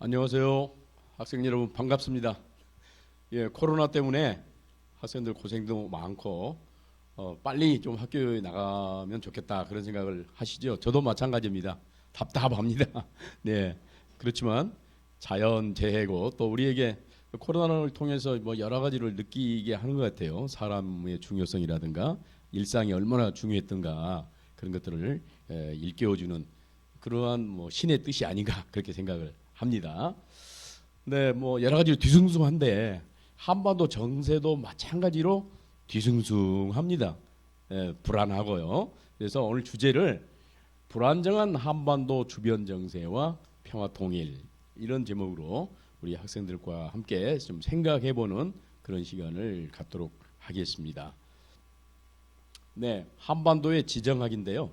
안녕하세요. 학생 여러분 반갑습니다. 예, 코로나 때문에 학생들 고생도 많고 빨리 좀 학교에 나가면 좋겠다 그런 생각을 하시죠. 저도 마찬가지입니다. 답답합니다. 네, 그렇지만 자연 재해고 또 우리에게 코로나를 통해서 뭐 여러 가지를 느끼게 하는 것 같아요. 사람의 중요성이라든가 일상이 얼마나 중요했던가 그런 것들을 일깨워주는 그러한 뭐 신의 뜻이 아닌가 그렇게 생각을 합니다. 네, 뭐 여러 가지 뒤숭숭한데 한반도 정세도 마찬가지로 뒤숭숭합니다. 불안하고요. 그래서 오늘 주제를 불안정한 한반도 주변 정세와 평화 통일 이런 제목으로 우리 학생들과 함께 좀 생각해보는 그런 시간을 갖도록 하겠습니다. 네, 한반도의 지정학인데요.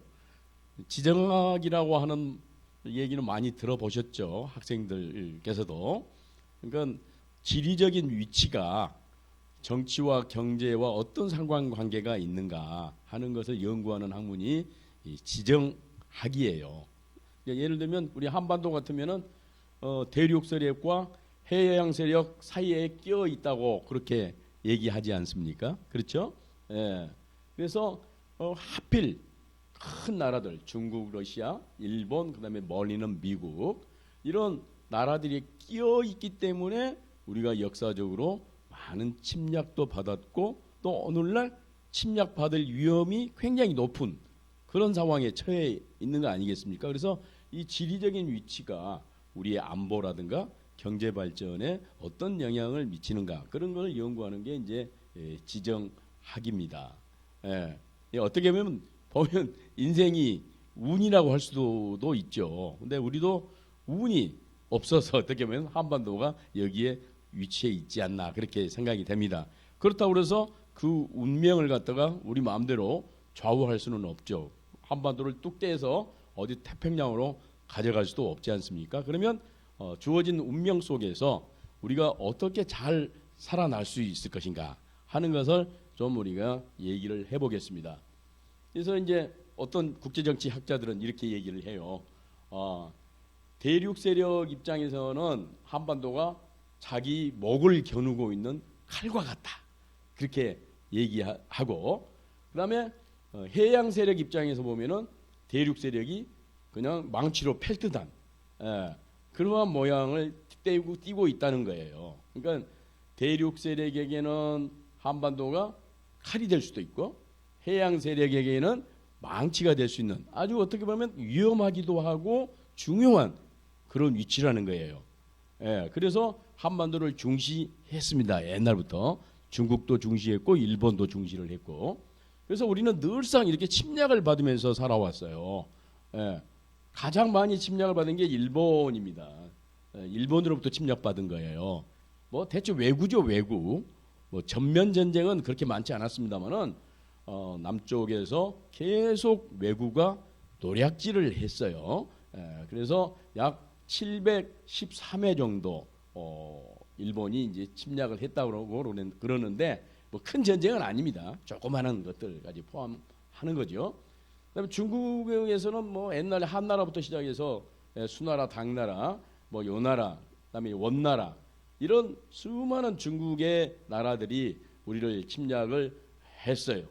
지정학이라고 하는 얘기는 많이 들어보셨죠, 학생들께서도. 그러니까 지리적인 위치가 정치와 경제와 어떤 상관관계가 있는가 하는 것을 연구하는 학문이 지정학이에요. 그러니까 예를 들면 우리 한반도 같으면은 대륙 세력과 해양 세력 사이에 끼어 있다고 그렇게 얘기하지 않습니까? 그렇죠? 예. 그래서 하필 큰 나라들 중국, 러시아, 일본, 그다음에 멀리는 미국 이런 나라들이 끼어 있기 때문에 우리가 역사적으로 많은 침략도 받았고 또 오늘날 침략받을 위험이 굉장히 높은 그런 상황에 처해 있는 거 아니겠습니까? 그래서 이 지리적인 위치가 우리의 안보라든가 경제 발전에 어떤 영향을 미치는가 그런 걸 연구하는 게 이제 지정학입니다. 어떻게 보면 인생이 운이라고 할 수도 있죠. 근데 우리도 운이 없어서 어떻게 보면 한반도가 여기에 위치해 있지 않나 그렇게 생각이 됩니다. 그렇다고 그래서 그 운명을 갖다가 우리 마음대로 좌우할 수는 없죠. 한반도를 뚝 떼서 어디 태평양으로 가져갈 수도 없지 않습니까? 그러면 주어진 운명 속에서 우리가 어떻게 잘 살아날 수 있을 것인가 하는 것을 좀 우리가 얘기를 해보겠습니다. 그래서 이제 어떤 국제정치 학자들은 이렇게 얘기를 해요. 대륙 세력 입장에서는 한반도가 자기 목을 겨누고 있는 칼과 같다. 그렇게 얘기하고 그다음에 해양 세력 입장에서 보면은 대륙 세력이 그냥 망치로 팰 듯한 그러한 모양을 띠고 있다는 거예요. 그러니까 대륙 세력에게는 한반도가 칼이 될 수도 있고 해양 세력에게는 망치가 될 수 있는 아주 어떻게 보면 위험하기도 하고 중요한 그런 위치라는 거예요. 그래서 한반도를 중시했습니다. 옛날부터 중국도 중시했고 일본도 중시를 했고 그래서 우리는 늘상 이렇게 침략을 받으면서 살아왔어요. 가장 많이 침략을 받은 게 일본입니다. 일본으로부터 침략받은 거예요. 뭐 대체 왜구죠, 왜구. 뭐 전면 전쟁은 그렇게 많지 않았습니다만은 남쪽에서 계속 왜구가 노략질을 했어요. 그래서 약 713회 정도 일본이 이제 침략을 했다고 그러는데 뭐 큰 전쟁은 아닙니다. 조그마한 것들까지 포함하는 거죠. 그다음에 중국에서는 뭐 옛날에 한나라부터 시작해서 수나라, 당나라, 뭐 요나라, 그다음에 원나라 이런 수많은 중국의 나라들이 우리를 침략을 했어요.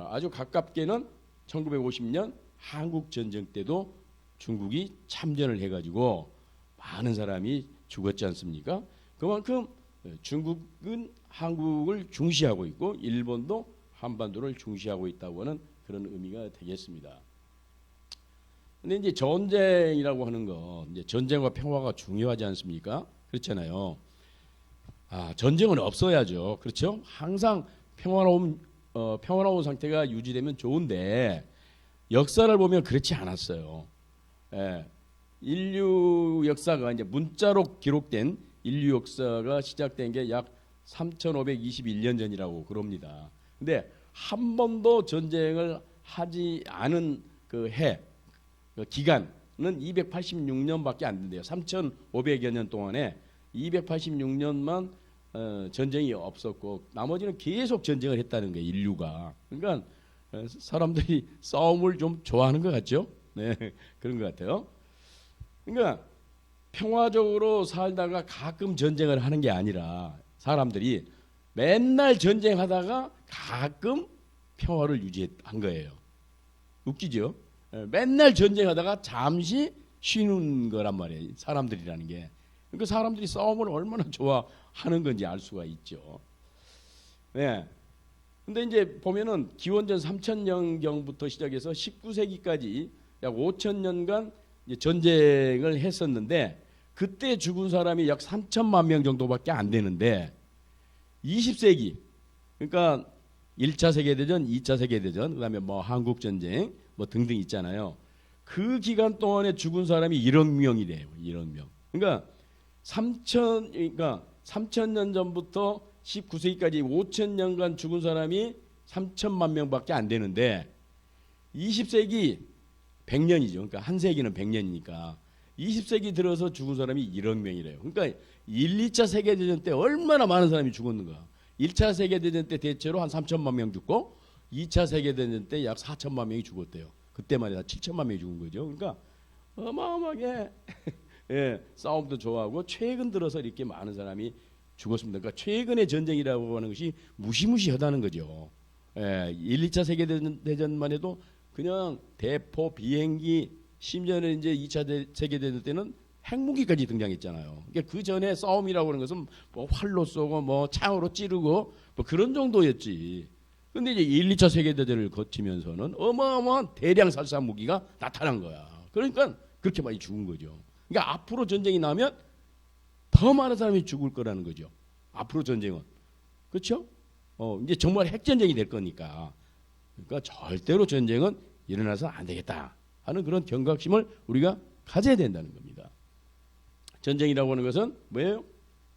아주 가깝게는 1950년 한국 전쟁 때도 중국이 참전을 해가지고 많은 사람이 죽었지 않습니까? 그만큼 중국은 한국을 중시하고 있고 일본도 한반도를 중시하고 있다고 하는 그런 의미가 되겠습니다. 근데 이제 전쟁이라고 하는 거, 이제 전쟁과 평화가 중요하지 않습니까? 그렇잖아요. 전쟁은 없어야죠. 그렇죠? 항상 평화로운 상태가 유지되면 좋은데 역사를 보면 그렇지 않았어요. 인류 역사가 이제 문자로 기록된 인류 역사가 시작된 게 약 3,521년 전이라고 그럽니다. 근데 한 번도 전쟁을 하지 않은 그 기간은 286년밖에 안 된대요. 3,500여 년 동안에 286년만 전쟁이 없었고 나머지는 계속 전쟁을 했다는 거예요. 인류가. 그러니까 사람들이 싸움을 좀 좋아하는 것 같죠? 네, 그런 것 같아요. 그러니까 평화적으로 살다가 가끔 전쟁을 하는 게 아니라 사람들이 맨날 전쟁하다가 가끔 평화를 유지한 거예요. 웃기죠? 맨날 전쟁하다가 잠시 쉬는 거란 말이에요. 사람들이라는 게. 그러니까 사람들이 싸움을 얼마나 좋아하는 건지 알 수가 있죠. 네. 근데 이제 보면은 기원전 3000년경부터 시작해서 19세기까지 약 5000년간 전쟁을 했었는데 그때 죽은 사람이 약 3천만 명 정도밖에 안 되는데 20세기 그러니까 1차 세계대전, 2차 세계대전, 그다음에 뭐 한국 전쟁 뭐 등등 있잖아요. 그 기간 동안에 죽은 사람이 1억 명이래요. 1억 명. 그러니까 3000년 전부터 19세기까지 5000년간 죽은 사람이 3천만 명밖에 안 되는데 20세기 100년이죠. 그러니까 한 세기는 100년이니까 20세기 들어서 죽은 사람이 1억 명이래요. 그러니까 1, 2차 세계대전 때 얼마나 많은 사람이 죽었는가. 1차 세계대전 때 대체로 한 3천만 명 죽고 2차 세계대전 때 약 4천만 명이 죽었대요. 그때만 해도 7천만 명이 죽은 거죠. 그러니까 어마어마하게 예, 싸움도 좋아하고 최근 들어서 이렇게 많은 사람이 죽었습니다. 그러니까 최근의 전쟁이라고 하는 것이 무시무시하다는 거죠. 예, 1, 2차 세계대전만 해도 그냥 대포, 비행기, 심지어는 이제 2차 세계대전 때는 핵무기까지 등장했잖아요. 그러니까 그 전에 싸움이라고 하는 것은 뭐 활로 쏘고 뭐 창으로 찌르고 뭐 그런 정도였지. 근데 이제 1, 2차 세계대전을 거치면서는 어마어마한 대량 살상 무기가 나타난 거야. 그러니까 그렇게 많이 죽은 거죠. 그러니까 앞으로 전쟁이 나면 더 많은 사람이 죽을 거라는 거죠. 앞으로 전쟁은. 그렇죠? 이제 정말 핵전쟁이 될 거니까. 그러니까 절대로 전쟁은 일어나서 안 되겠다 하는 그런 경각심을 우리가 가져야 된다는 겁니다. 전쟁이라고 하는 것은 뭐예요?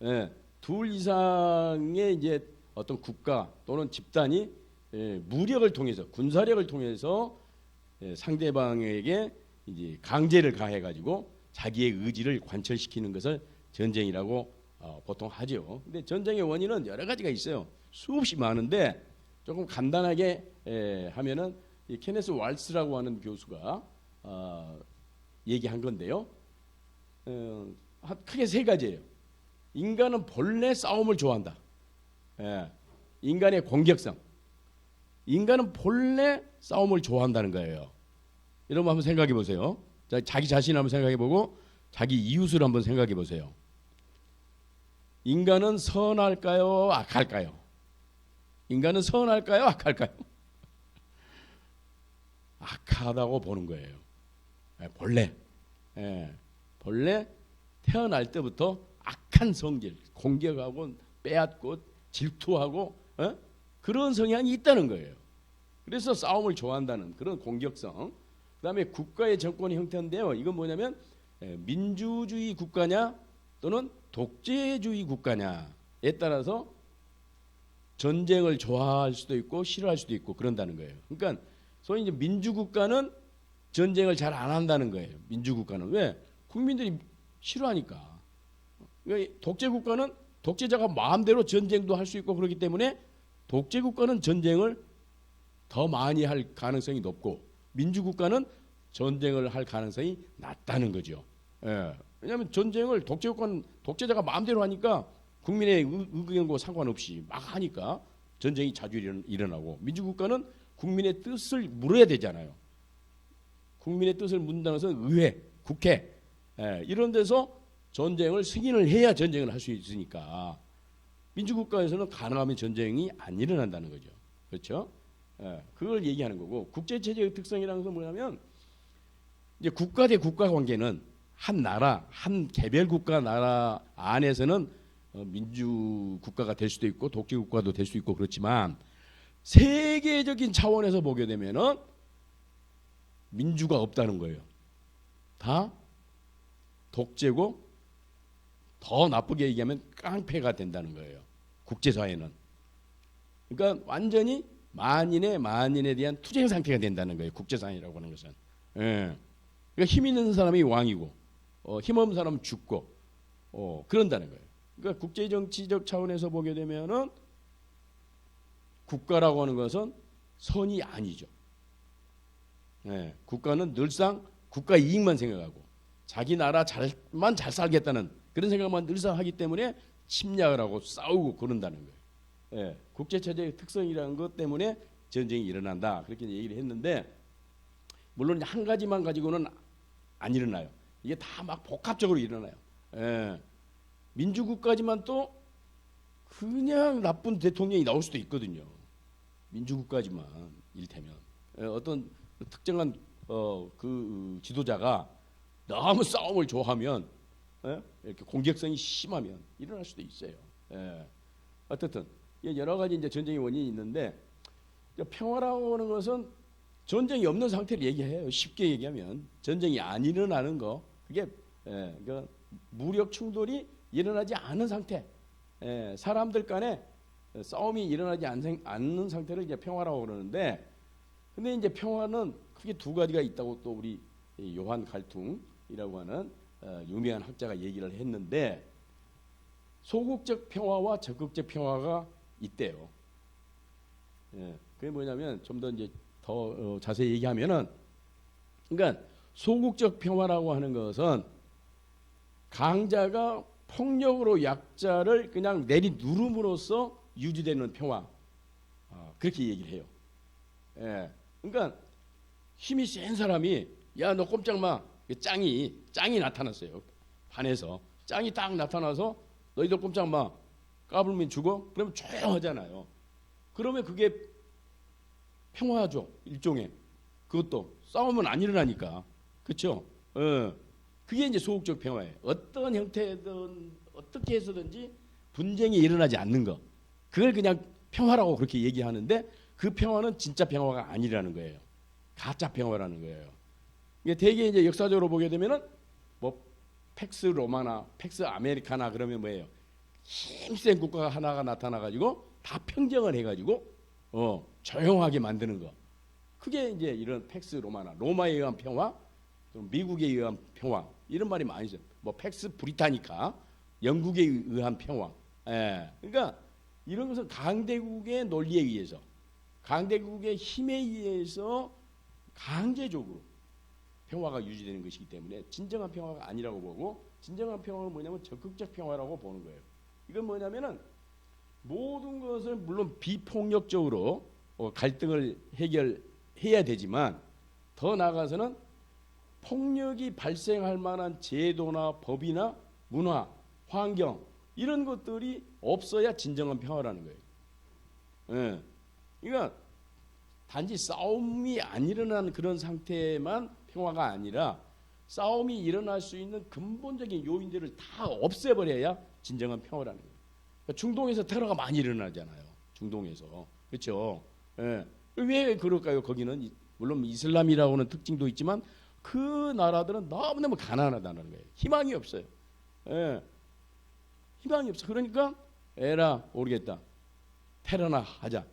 예, 둘 이상의 이제 어떤 국가 또는 집단이 무력을 통해서 군사력을 통해서 상대방에게 이제 강제를 가해 가지고 자기의 의지를 관철시키는 것을 전쟁이라고 보통 하죠. 근데 전쟁의 원인은 여러 가지가 있어요. 수없이 많은데 조금 간단하게 하면은 이 케네스 왈스라고 하는 교수가 얘기한 건데요. 크게 세 가지예요. 인간은 본래 싸움을 좋아한다. 인간의 공격성. 인간은 본래 싸움을 좋아한다는 거예요. 여러분 한번 생각해 보세요. 자기 자신 한번 생각해 보고 자기 이웃을 한번 생각해 보세요. 인간은 선할까요? 악할까요? 인간은 선할까요? 악할까요? 악하다고 보는 거예요. 본래. 본래 태어날 때부터 악한 성질, 공격하고 빼앗고 질투하고 그런 성향이 있다는 거예요. 그래서 싸움을 좋아한다는 그런 공격성. 그다음에 국가의 정권 형태인데요. 이건 뭐냐면 민주주의 국가냐 또는 독재주의 국가냐에 따라서 전쟁을 좋아할 수도 있고 싫어할 수도 있고 그런다는 거예요. 그러니까 소위 이제 민주국가는 전쟁을 잘 안 한다는 거예요. 민주국가는 왜? 국민들이 싫어하니까. 그러니까 독재국가는 독재자가 마음대로 전쟁도 할 수 있고 그렇기 때문에 독재국가는 전쟁을 더 많이 할 가능성이 높고 민주국가는 전쟁을 할 가능성이 낮다는 거죠. 왜냐하면 전쟁을 독재국가는 독재자가 마음대로 하니까 국민의 의견과 상관없이 막 하니까 전쟁이 자주 일어나고 민주국가는 국민의 뜻을 물어야 되잖아요. 국민의 뜻을 묻는다는 것은 의회, 국회 이런 데서 전쟁을 승인을 해야 전쟁을 할 수 있으니까 민주국가에서는 가능하면 전쟁이 안 일어난다는 거죠. 그렇죠? 그걸 얘기하는 거고 국제체제의 특성이라는 것은 뭐냐면 이제 국가 대 국가 관계는 한 나라, 한 개별 국가 나라 안에서는 민주 국가가 될 수도 있고 독재 국가도 될 수 있고 그렇지만 세계적인 차원에서 보게 되면은 민주가 없다는 거예요. 다 독재고 더 나쁘게 얘기하면 깡패가 된다는 거예요. 국제사회는. 그러니까 완전히 만인에 대한 투쟁 상태가 된다는 거예요. 국제사회라고 하는 것은. 그러니까 힘 있는 사람이 왕이고 힘 없는 사람은 죽고 그런다는 거예요. 그러니까 국제정치적 차원에서 보게 되면은 국가라고 하는 것은 선이 아니죠. 국가는 늘상 국가 이익만 생각하고 자기 나라 잘만 잘 살겠다는 그런 생각만 늘상 하기 때문에 침략을 하고 싸우고 그런다는 거예요. 예, 국제체제의 특성이라는 것 때문에 전쟁이 일어난다 그렇게 얘기를 했는데 물론 한 가지만 가지고는 안 일어나요. 이게 다 막 복합적으로 일어나요. 예, 민주국가지만 또 그냥 나쁜 대통령이 나올 수도 있거든요. 민주국가지만 이를테면 어떤 특정한 그 지도자가 너무 싸움을 좋아하면 이렇게 공격성이 심하면 일어날 수도 있어요. 어쨌든 여러 가지 이제 전쟁의 원인이 있는데 평화라고 하는 것은 전쟁이 없는 상태를 얘기해요. 쉽게 얘기하면 전쟁이 안 일어나는 거 그게 그러니까 무력 충돌이 일어나지 않은 상태, 사람들 간에 싸움이 일어나지 않는 상태를 이제 평화라고 그러는데, 근데 이제 평화는 크게 두 가지가 있다고 또 우리 요한 갈퉁이라고 하는 유명한 학자가 얘기를 했는데, 소극적 평화와 적극적 평화가 있대요. 그게 뭐냐면 좀 더 이제 더 자세히 얘기하면은, 그러니까 소극적 평화라고 하는 것은 강자가 폭력으로 약자를 그냥 내리 누름으로써 유지되는 평화, 그렇게 얘기를 해요. 그러니까 힘이 센 사람이 야 너 꼼짝 마, 짱이 나타났어요. 반에서 짱이 딱 나타나서 너희들 꼼짝 마, 까불면 죽어? 그러면 조용하잖아요. 그러면 그게 평화죠, 일종의. 그것도 싸우면 안 일어나니까, 그렇죠? 그게 이제 소극적 평화예요. 어떤 형태든 어떻게 해서든지 분쟁이 일어나지 않는 거, 그걸 그냥 평화라고 그렇게 얘기하는데, 그 평화는 진짜 평화가 아니라는 거예요. 가짜 평화라는 거예요. 이게 대개 이제 역사적으로 보게 되면은 뭐 팩스 로마나 팩스 아메리카나 그러면 뭐예요? 힘센 국가가 하나가 나타나 가지고 다 평정을 해 가지고 조용하게 만드는 거. 그게 이제 이런 팩스 로마나, 로마에 의한 평화, 또 미국에 의한 평화, 이런 말이 많이 있어요. 뭐 팩스 브리타니카, 영국에 의한 평화. 그러니까 이런 것은 강대국의 논리에 의해서, 강대국의 힘에 의해서 강제적으로 평화가 유지되는 것이기 때문에 진정한 평화가 아니라고 보고, 진정한 평화는 뭐냐면 적극적 평화라고 보는 거예요. 이건 뭐냐면은 모든 것을 물론 비폭력적으로 갈등을 해결해야 되지만, 더 나아가서는 폭력이 발생할 만한 제도나 법이나 문화, 환경, 이런 것들이 없어야 진정한 평화라는 거예요. 그러니까 단지 싸움이 안 일어나는 그런 상태만 평화가 아니라, 싸움이 일어날 수 있는 근본적인 요인들을 다 없애버려야 진정한 평화라는 거예요. 그러니까 중동에서 테러가 많이 일어나잖아요. 중동에서. 그렇죠? 왜 그럴까요? 거기는 물론 이슬람이라고 하는 특징도 있지만 그 나라들은 너무너무 가난하다는 거예요. 희망이 없어요. 희망이 없어. 그러니까 에라 모르겠다, 테러나 하자.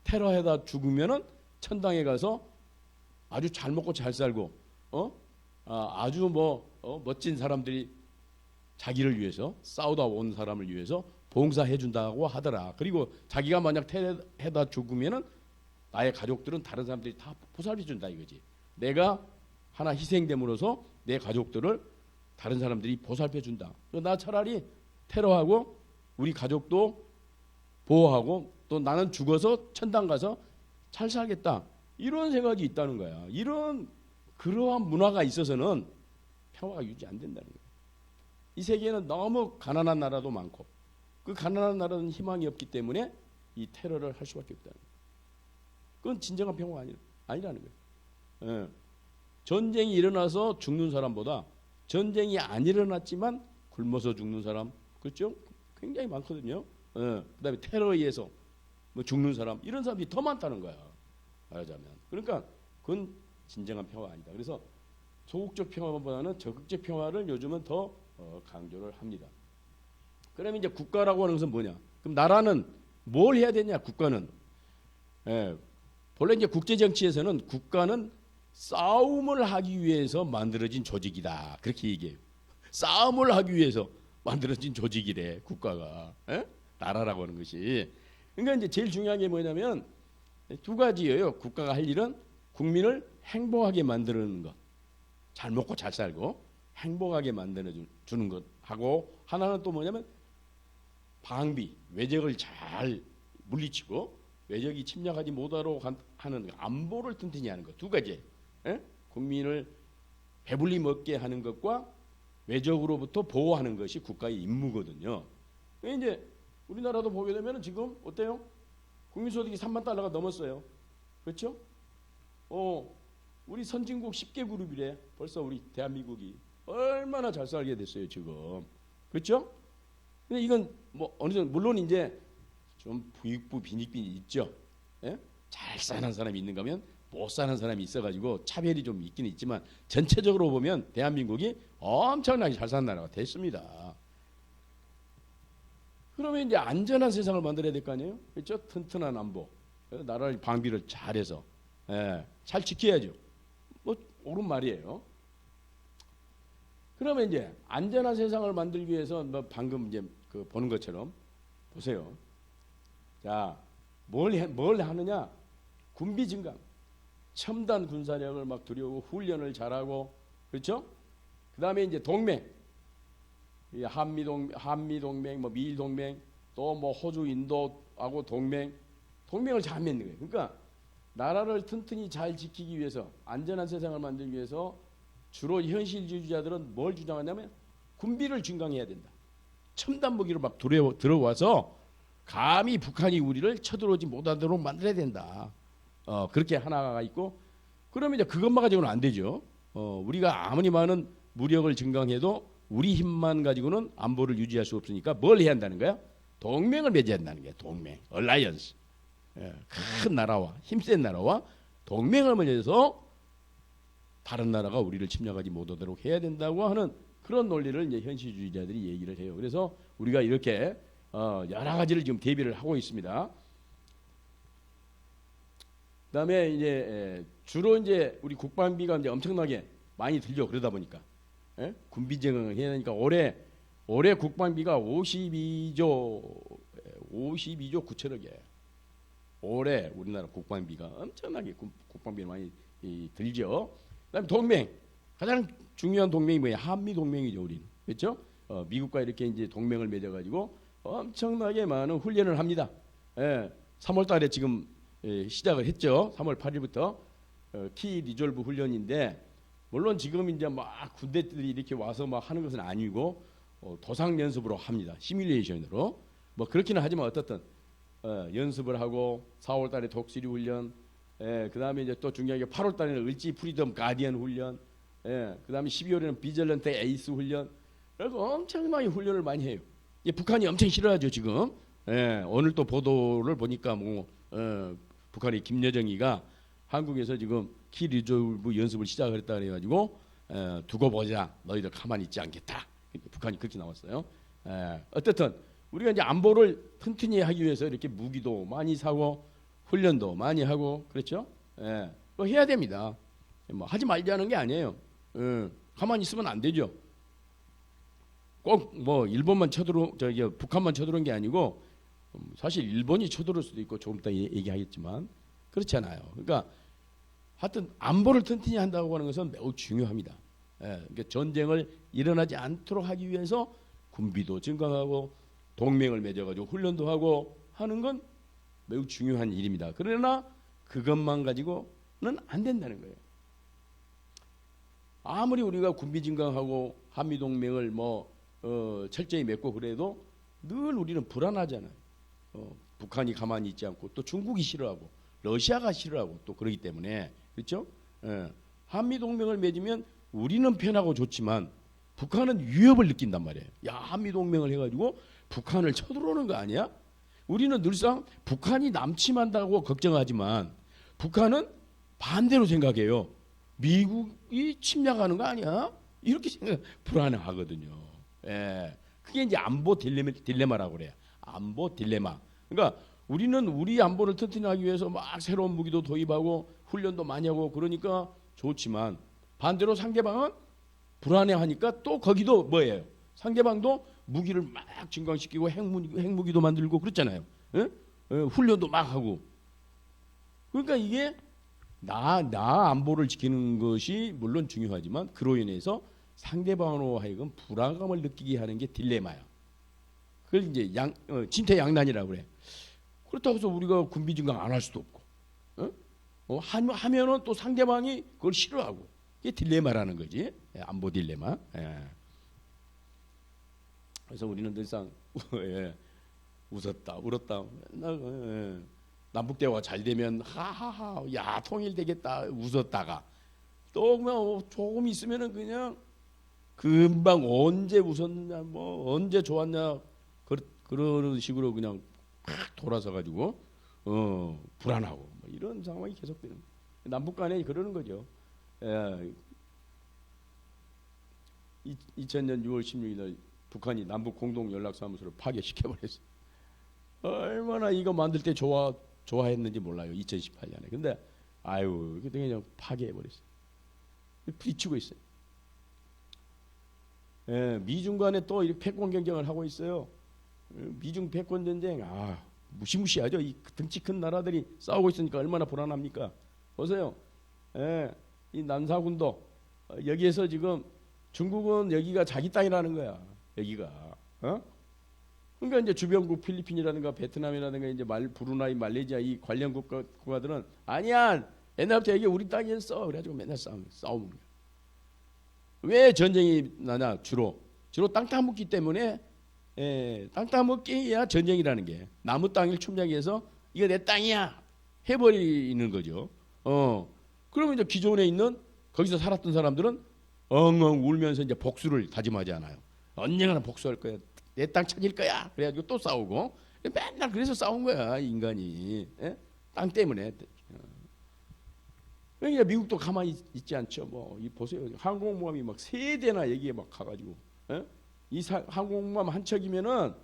테러해다 죽으면은 천당에 가서 아주 잘 먹고 잘 살고, 아주 멋진 사람들이 자기를 위해서 싸우다 온 사람을 위해서 봉사해 준다고 하더라. 그리고 자기가 만약 테러해다 죽으면은 나의 가족들은 다른 사람들이 다 보살펴 준다 이거지. 내가 하나 희생됨으로써 내 가족들을 다른 사람들이 보살펴 준다. 나 차라리 테러하고 우리 가족도 보호하고 또 나는 죽어서 천당 가서 잘 살겠다, 이런 생각이 있다는 거야. 그러한 문화가 있어서는 평화가 유지 안 된다는 거야. 이 세계에는 너무 가난한 나라도 많고, 그 가난한 나라는 희망이 없기 때문에 이 테러를 할 수밖에 없다는 거야. 그건 진정한 평화가 아니라는 거예요. 전쟁이 일어나서 죽는 사람보다 전쟁이 안 일어났지만 굶어서 죽는 사람, 그렇죠? 굉장히 많거든요. 그다음에 테러에 의해서 뭐 죽는 사람, 이런 사람이 더 많다는 거야, 말하자면. 그러니까 그건 진정한 평화가 아니다. 그래서 소극적 평화보다는 적극적 평화를 요즘은 더 강조를 합니다. 그러면 이제 국가라고 하는 것은 뭐냐? 그럼 나라는 뭘 해야 되냐? 국가는 본래 이제 국제 정치에서는 국가는 싸움을 하기 위해서 만들어진 조직이다, 그렇게 얘기해요. 싸움을 하기 위해서 만들어진 조직이래, 국가가. 나라라고 하는 것이. 그러니까 이제 제일 중요한 게 뭐냐면 두 가지예요. 국가가 할 일은 국민을 행복하게 만드는 것, 잘 먹고 잘 살고, 행복하게 만들어 주는 것하고 하나는 또 뭐냐면 방비, 외적을 잘 물리치고 외적이 침략하지 못하도록 하는 안보를 튼튼히 하는 것 두 가지. 예? 국민을 배불리 먹게 하는 것과 외적으로부터 보호하는 것이 국가의 임무거든요. 이제 우리나라도 보게 되면 지금 어때요? 국민소득이 3만 달러가 넘었어요. 그렇죠? 우리 선진국 10개 그룹이래. 벌써 우리 대한민국이 얼마나 잘 살게 됐어요 지금. 그렇죠? 근데 이건 뭐 어느 정도 물론 이제 좀 부익부 빈익빈이 있죠. 예? 잘 사는 사람이 있는가 하면 못 사는 사람이 있어가지고 차별이 좀 있긴 있지만 전체적으로 보면 대한민국이 엄청나게 잘 사는 나라가 됐습니다. 그러면 이제 안전한 세상을 만들어야 될 거 아니에요? 그렇죠? 튼튼한 안보, 나라의 방비를 잘해서 잘 지켜야죠. 뭐 옳은 말이에요. 그러면 이제 안전한 세상을 만들기 위해서 뭐 방금 이제 그 보는 것처럼 보세요. 자, 뭘 하느냐? 군비 증강, 첨단 군사력을 막 들여오고 훈련을 잘하고, 그렇죠? 그 다음에 이제 동맹, 한미 동맹, 뭐 미일 동맹, 또 뭐 호주, 인도하고 동맹을 잘 맺는 거예요. 그러니까 나라를 튼튼히 잘 지키기 위해서 안전한 세상을 만들기 위해서 주로 현실주의자들은 뭘 주장하냐면 군비를 증강해야 된다. 첨단 무기로 막 들어와서 감히 북한이 우리를 쳐들어오지 못하도록 만들어야 된다. 그렇게 하나가 있고, 그러면 이제 그것만 가지고는 안 되죠. 우리가 아무리 많은 무력을 증강해도 우리 힘만 가지고는 안보를 유지할 수 없으니까 뭘 해야 한다는 거야? 동맹을 맺어야 한다는 거야. 동맹, 얼라이언스. 큰 나라와 힘센 나라와 동맹을 맺어서 다른 나라가 우리를 침략하지 못하도록 해야 된다고 하는 그런 논리를 이제 현실주의자들이 얘기를 해요. 그래서 우리가 이렇게 여러 가지를 지금 대비를 하고 있습니다. 그다음에 이제 주로 이제 우리 국방비가 이제 엄청나게 많이 들죠. 그러다 보니까 군비 증강을 해야 하니까 올해 국방비가 52조 9천억이에요. 올해 우리나라 국방비가 엄청나게 국방비가 많이 들죠. 그다음에 동맹, 가장 중요한 동맹이 뭐예요? 한미 동맹이죠, 우리는. 그렇죠? 미국과 이렇게 이제 동맹을 맺어가지고 엄청나게 많은 훈련을 합니다. 3월달에 지금 시작을 했죠. 3월 8일부터 키 리졸브 훈련인데, 물론 지금 이제 막 군대들이 이렇게 와서 막 하는 것은 아니고 도상 연습으로 합니다. 시뮬레이션으로. 뭐 그렇기는 하지만 어떻든 연습을 하고 4월달에 독수리 훈련, 그다음에 이제 또 중요한 게 8월달에는 을지 프리덤 가디언 훈련, 그다음에 12월에는 비절런트 에이스 훈련. 그래서 엄청나게 훈련을 많이 해요. 북한이 엄청 싫어하죠 지금. 오늘 또 보도를 보니까 뭐 북한의 김여정이가 한국에서 지금 키 리졸브 연습을 시작을 했다 그래가지고 두고 보자, 너희들 가만히 있지 않겠다. 북한이 그렇게 나왔어요. 어쨌든 우리가 이제 안보를 튼튼히 하기 위해서 이렇게 무기도 많이 사고 훈련도 많이 하고 그렇죠. 그거 해야 됩니다. 뭐 하지 말자는 게 아니에요. 가만히 있으면 안 되죠. 꼭 뭐 일본만 북한만 쳐들어온 게 아니고 사실 일본이 쳐들어올 수도 있고 조금 이따 얘기하겠지만 그렇지 않아요. 그러니까 하여튼 안보를 튼튼히 한다고 하는 것은 매우 중요합니다. 그러니까 전쟁을 일어나지 않도록 하기 위해서 군비도 증강하고 동맹을 맺어가지고 훈련도 하고 하는 건 매우 중요한 일입니다. 그러나 그것만 가지고는 안 된다는 거예요. 아무리 우리가 군비 증강하고 한미 동맹을 철저히 맺고 그래도 늘 우리는 불안하잖아요. 북한이 가만히 있지 않고 또 중국이 싫어하고 러시아가 싫어하고 또 그러기 때문에 그렇죠? 한미 동맹을 맺으면 우리는 편하고 좋지만 북한은 위협을 느낀단 말이에요. 야, 한미 동맹을 해가지고 북한을 쳐들어오는 거 아니야? 우리는 늘상 북한이 남침한다고 걱정하지만 북한은 반대로 생각해요. 미국이 침략하는 거 아니야? 이렇게 불안해하거든요. 그게 이제 안보 딜레마라고 그래요. 안보 딜레마. 그러니까 우리는 우리 안보를 튼튼히 하기 위해서 막 새로운 무기도 도입하고 훈련도 많이 하고 그러니까 좋지만 반대로 상대방은 불안해하니까 또 거기도 뭐예요? 상대방도 무기를 막 증강시키고 핵무기도 만들고 그렇잖아요. 훈련도 막 하고. 그러니까 이게 나 안보를 지키는 것이 물론 중요하지만 그로 인해서 상대방으로 하여금 불안감을 느끼게 하는 게 딜레마야. 그걸 이제 진퇴양난이라고 그래. 그렇다고 해서 우리가 군비 증강 안 할 수도 없고, 하면은 또 상대방이 그걸 싫어하고, 이게 딜레마라는 거지. 예, 안보 딜레마. 예. 그래서 우리는 늘상 예, 웃었다, 울었다. 맨날 남북 대화가 잘 되면 하하하, 야 통일되겠다 웃었다가 또 그냥 조금 있으면은 그냥 금방 언제 웃었느냐, 뭐 언제 좋았냐, 그런 식으로 그냥 확 돌아서 가지고 불안하고 뭐 이런 상황이 계속되는 거예요. 남북 간에 그러는 거죠. 2000년 6월 16일 날 북한이 남북 공동 연락사무소를 파괴시켜 버렸어요. 얼마나 이거 만들 때 좋아했는지 몰라요. 2018년에. 근데 아유, 그때 그냥 파괴해 버렸어요. 부딪히고 있어요. 예, 미중 간에 또 이렇게 패권 경쟁을 하고 있어요. 미중 패권 전쟁, 무시무시하죠. 이 등치 큰 나라들이 싸우고 있으니까 얼마나 불안합니까? 보세요. 예, 이 남사군도 여기에서 지금 중국은 여기가 자기 땅이라는 거야. 여기가. 그러니까 이제 주변국 필리핀이라든가 베트남이라든가 이제 브루나이, 말레이시아 이 관련 국가들은 아니야. 옛날부터 여기 우리 땅이었어. 그래가지고 맨날 싸우는 거야. 왜 전쟁이 나냐? 주로 땅 따먹기 때문에. 땅 따먹기야 전쟁이라는 게. 나무 땅을 침략해서 이거 내 땅이야 해버리는 거죠. 그러면 이제 기존에 있는 거기서 살았던 사람들은 엉엉 울면서 이제 복수를 다짐하지 않아요. 언젠가는 복수할 거야. 내 땅 찾을 거야. 그래가지고 또 싸우고 맨날 그래서 싸운 거야 인간이. 땅 때문에. 그러니까 미국도 가만히 있지 않죠. 뭐 보세요. 항공모함이 막 3대나 여기에 막 가가지고. 이 항공모함 한 척이면은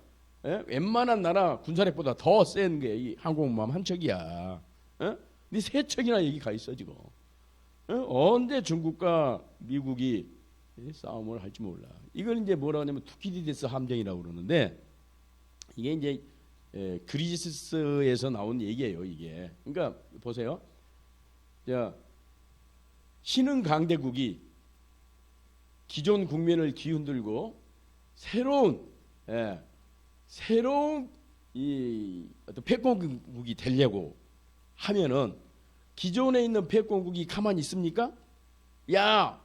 웬만한 나라 군사력보다 더 센 게 이 항공모함 한 척이야. 근데 3척이나 여기 가 있어 지금. 언제 중국과 미국이 싸움을 할지 몰라. 이걸 이제 뭐라고 하냐면 투키디데스 함정이라고 그러는데 이게 이제 그리스에서 나온 얘기예요. 이게. 그러니까 보세요. 자, 신흥 강대국이 기존 국면을 뒤흔들고 새로운 이 어떤 패권국이 되려고 하면은 기존에 있는 패권국이 가만히 있습니까? 야,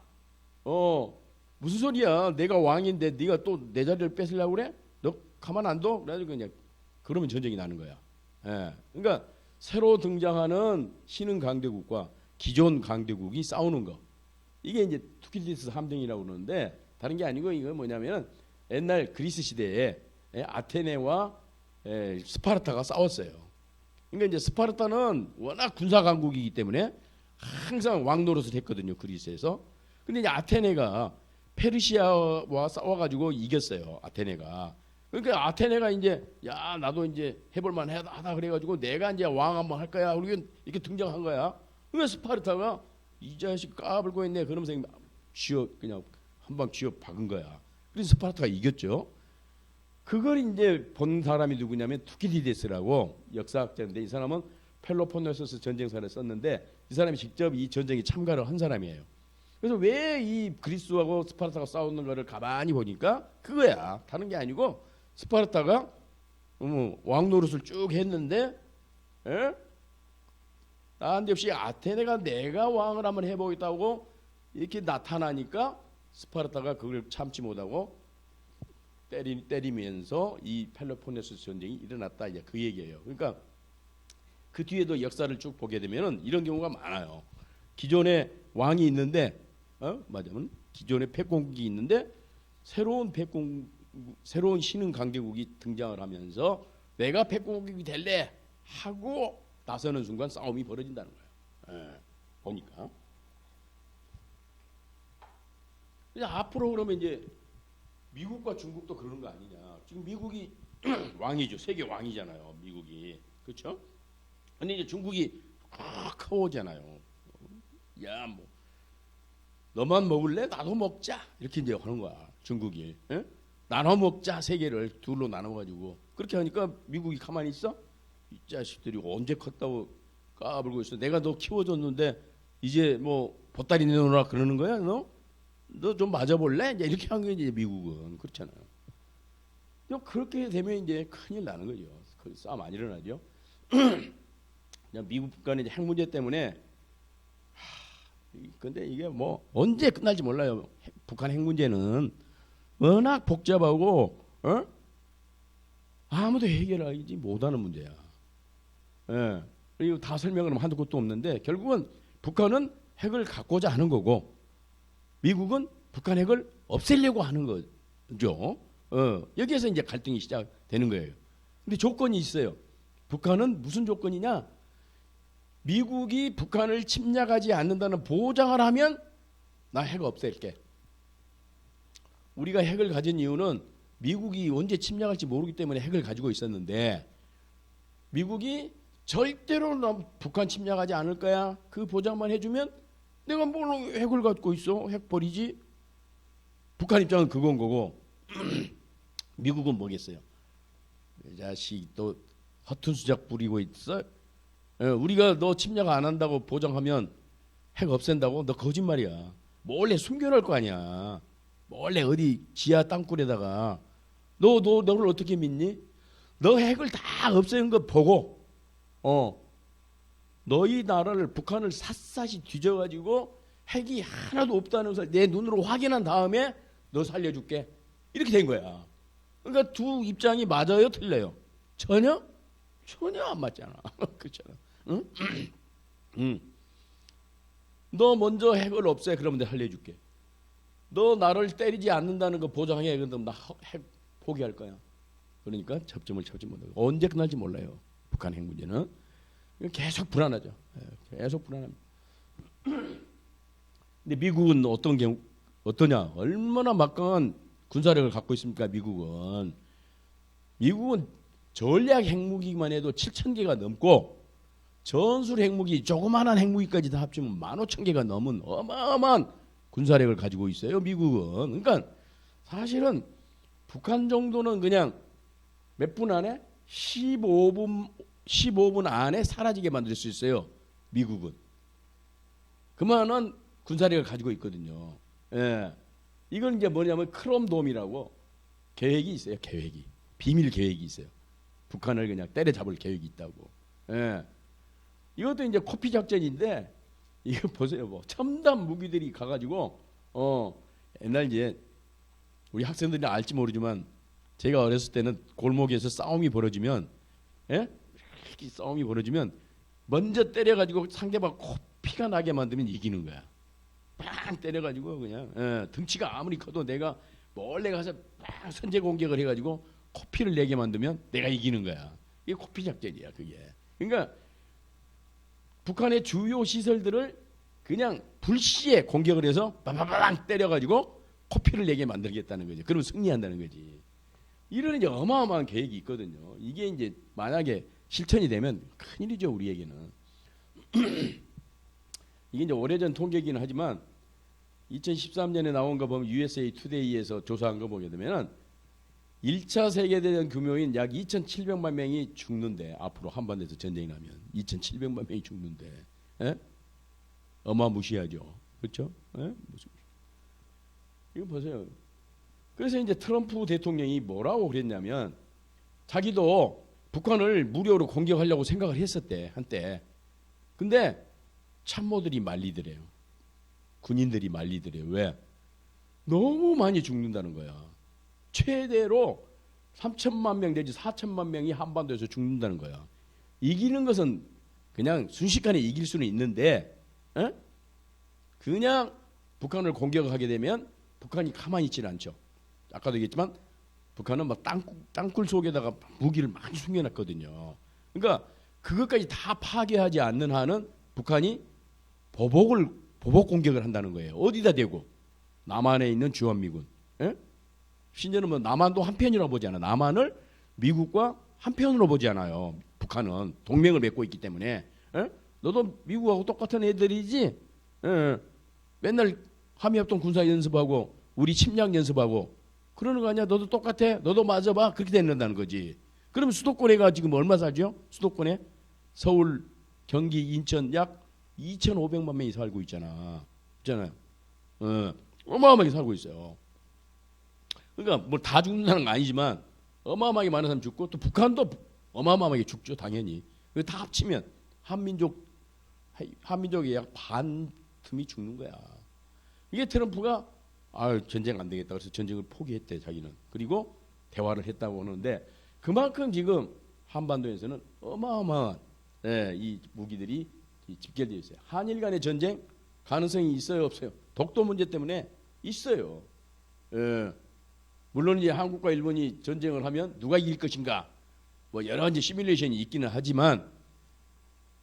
무슨 소리야? 내가 왕인데 네가 또 내 자리를 뺏으려고 그래? 너 가만 안 둬? 그래가지고 그냥 그러면 전쟁이 나는 거야. 그러니까 새로 등장하는 신흥 강대국과 기존 강대국이 싸우는 거. 이게 이제 투키디데스 함정이라고 그러는데 다른 게 아니고 이거 뭐냐면 옛날 그리스 시대에 아테네와 스파르타가 싸웠어요. 그러니까 이제 스파르타는 워낙 군사 강국이기 때문에 항상 왕 노릇을 했거든요. 그리스에서. 근데 이제 아테네가 페르시아와 싸워가지고 이겼어요. 아테네가. 그러니까 아테네가 이제 야 나도 이제 해볼만 하다 그래가지고 내가 이제 왕 한번 할 거야. 그리고 이렇게 등장한 거야. 그러니까 스파르타가 이 자식 까불고 있네. 그러면서 그냥 한 방 쥐어 박은 거야. 그래서 스파르타가 이겼죠. 그걸 이제 본 사람이 누구냐면 투키디데스라고 역사학자인데 이 사람은 펠로폰네소스 전쟁사를 썼는데 이 사람이 직접 이 전쟁에 참가를 한 사람이에요. 그래서 왜 이 그리스하고 스파르타가 싸우는 거를 가만히 보니까 그거야. 다른 게 아니고 스파르타가 왕 노릇을 쭉 했는데 난데없이 아테네가 내가 왕을 한번 해보겠다고 이렇게 나타나니까 스파르타가 그걸 참지 못하고 때리면서 이 펠로폰네소스 전쟁이 일어났다. 이제 그 얘기예요. 그러니까 그 뒤에도 역사를 쭉 보게 되면은 이런 경우가 많아요. 기존에 왕이 있는데 맞으면 기존에 패권국이 있는데 새로운 신흥 강대국이 등장을 하면서 내가 패권국이 될래 하고 나서는 순간 싸움이 벌어진다는 거예요. 보니까. 앞으로 그러면 이제 미국과 중국도 그러는 거 아니냐. 지금 미국이 왕이죠. 세계 왕이잖아요. 미국이. 그렇죠? 근데 이제 중국이 커오잖아요. 야, 뭐 너만 먹을래? 나도 먹자. 이렇게 이제 하는 거야. 중국이. 나눠 먹자. 세계를 둘로 나눠 가지고. 그렇게 하니까 미국이 가만히 있어? 이 자식들이 언제 컸다고 까불고 있어. 내가 너 키워줬는데 이제 뭐 보따리 내놓으라 그러는 거야, 너? 너 좀 맞아볼래? 이제 이렇게 한 거지 미국은. 그렇잖아요. 그렇게 되면 이제 큰일 나는 거죠. 싸움 안 일어나죠. 미국 간의 핵 문제 때문에 근데 이게 뭐 언제 끝날지 몰라요. 북한 핵 문제는 워낙 복잡하고 아무도 해결하지 못하는 문제야. 예. 그리고 다 설명을 하면 한두 곳도 없는데 결국은 북한은 핵을 갖고자 하는 거고 미국은 북한 핵을 없애려고 하는 거죠. 여기에서 이제 갈등이 시작되는 거예요. 근데 조건이 있어요. 북한은 무슨 조건이냐? 미국이 북한을 침략하지 않는다는 보장을 하면 나 핵 없앨게. 우리가 핵을 가진 이유는 미국이 언제 침략할지 모르기 때문에 핵을 가지고 있었는데 미국이 절대로 북한 침략하지 않을 거야. 그 보장만 해주면 내가 뭘 핵을 갖고 있어? 핵 버리지? 북한 입장은 그건 거고 미국은 뭐겠어요? 이 자식 또 허튼 수작 부리고 있어? 우리가 너 침략 안 한다고 보장하면 핵 없앤다고? 너 거짓말이야. 몰래 숨겨놓을 거 아니야. 몰래 어디 지하 땅굴에다가 너를 어떻게 믿니? 너 핵을 다 없애는 거 보고 너희 나라를 북한을 샅샅이 뒤져가지고 핵이 하나도 없다는 것을 내 눈으로 확인한 다음에 너 살려줄게. 이렇게 된 거야. 그러니까 두 입장이 맞아요, 틀려요? 전혀 안 맞잖아. 그렇잖아. 응? 응. 너 먼저 핵을 없애. 그러면 내가 살려줄게. 너 나를 때리지 않는다는 거 보장해. 그럼 나 핵 포기할 거야. 그러니까 접점을 찾지 못하고 언제 끝날지 몰라요. 북한 핵 문제는 계속 불안하죠. 계속 불안합니다. 근데 미국은 어떠냐? 얼마나 막강한 군사력을 갖고 있습니까? 미국은 전략 핵무기만 해도 7,000개가 넘고 전술 핵무기, 조그마한 핵무기까지 다 합치면 15,000개가 넘은 어마어마한 군사력을 가지고 있어요. 미국은. 그러니까 사실은 북한 정도는 그냥 몇 분 안에 15분 안에 사라지게 만들 수 있어요. 미국은. 그만한 군사력을 가지고 있거든요. 예. 이건 이제 뭐냐면 크롬돔이라고 계획이 있어요. 비밀 계획이 있어요. 북한을 그냥 때려잡을 계획이 있다고. 예. 이것도 이제 코피 작전인데 이거 보세요. 뭐 첨단 무기들이 가가지고 옛날 이제 우리 학생들이 알지 모르지만 제가 어렸을 때는 골목에서 싸움이 벌어지면 이렇게 싸움이 벌어지면 먼저 때려가지고 상대방 코피가 나게 만들면 이기는 거야. 빵 때려가지고 그냥 등치가 아무리 커도 내가 몰래 가서 빵 선제 공격을 해가지고 코피를 내게 만들면 내가 이기는 거야. 이게 코피 작전이야. 그게. 그러니까 북한의 주요 시설들을 그냥 불시에 공격을 해서 빵빵빵 때려가지고 코피를 내게 만들겠다는 거죠. 그러면 승리한다는 거지. 이런 이제 어마어마한 계획이 있거든요. 이게 이제 만약에 실천이 되면 큰일이죠, 우리에게는. 이게 이제 오래전 통계이긴 하지만 2013년에 나온 거 보면 USA 투데이에서 조사한 거 보게 되면은 1차 세계대전 규모인 약 2,700만 명이 죽는데 앞으로 한반도에서 전쟁이 나면 2,700만 명이 죽는데 어마무시하죠. 그렇죠? 무슨 이거 보세요. 그래서 이제 트럼프 대통령이 뭐라고 그랬냐면 자기도 북한을 무료로 공격하려고 생각을 했었대 한때. 근데 참모들이 말리더래요. 군인들이 말리더래요. 왜? 너무 많이 죽는다는 거야. 최대로 3천만 명 내지 4천만 명이 한반도에서 죽는다는 거야. 이기는 것은 그냥 순식간에 이길 수는 있는데 그냥 북한을 공격하게 되면 북한이 가만히 있지는 않죠. 아까도 얘기했지만 북한은 막 땅굴 속에다가 무기를 많이 숨겨놨거든요. 그러니까 그것까지 다 파괴하지 않는 한은 북한이 보복 공격을 한다는 거예요. 어디다 대고? 남한에 있는 주한미군. 심지어는 뭐 남한도 한편이라고 보지 않아. 남한을 미국과 한편으로 보지 않아요. 북한은 동맹을 맺고 있기 때문에. 너도 미국하고 똑같은 애들이지. 맨날 한미합동 군사 연습하고 우리 침략 연습하고 그러는 거 아니야? 너도 똑같아? 너도 맞아봐? 그렇게 된다는 거지. 그러면 수도권에가 지금 얼마 살죠? 수도권에 서울, 경기, 인천 약 2,500만 명이 살고 있잖아요. 어마어마하게 살고 있어요. 그러니까 뭐 다 죽는다는 건 아니지만 어마어마하게 많은 사람 죽고 또 북한도 어마어마하게 죽죠, 당연히. 다 합치면 한민족이 약 반 틈이 죽는 거야. 이게 트럼프가 전쟁 안 되겠다 그래서 전쟁을 포기했대 자기는. 그리고 대화를 했다고 하는데 그만큼 지금 한반도에서는 어마어마한 이 무기들이 집결되어 있어요. 한일 간의 전쟁 가능성이 있어요, 없어요? 독도 문제 때문에 있어요. 물론 이제 한국과 일본이 전쟁을 하면 누가 이길 것인가, 뭐 여러 이제 시뮬레이션이 있기는 하지만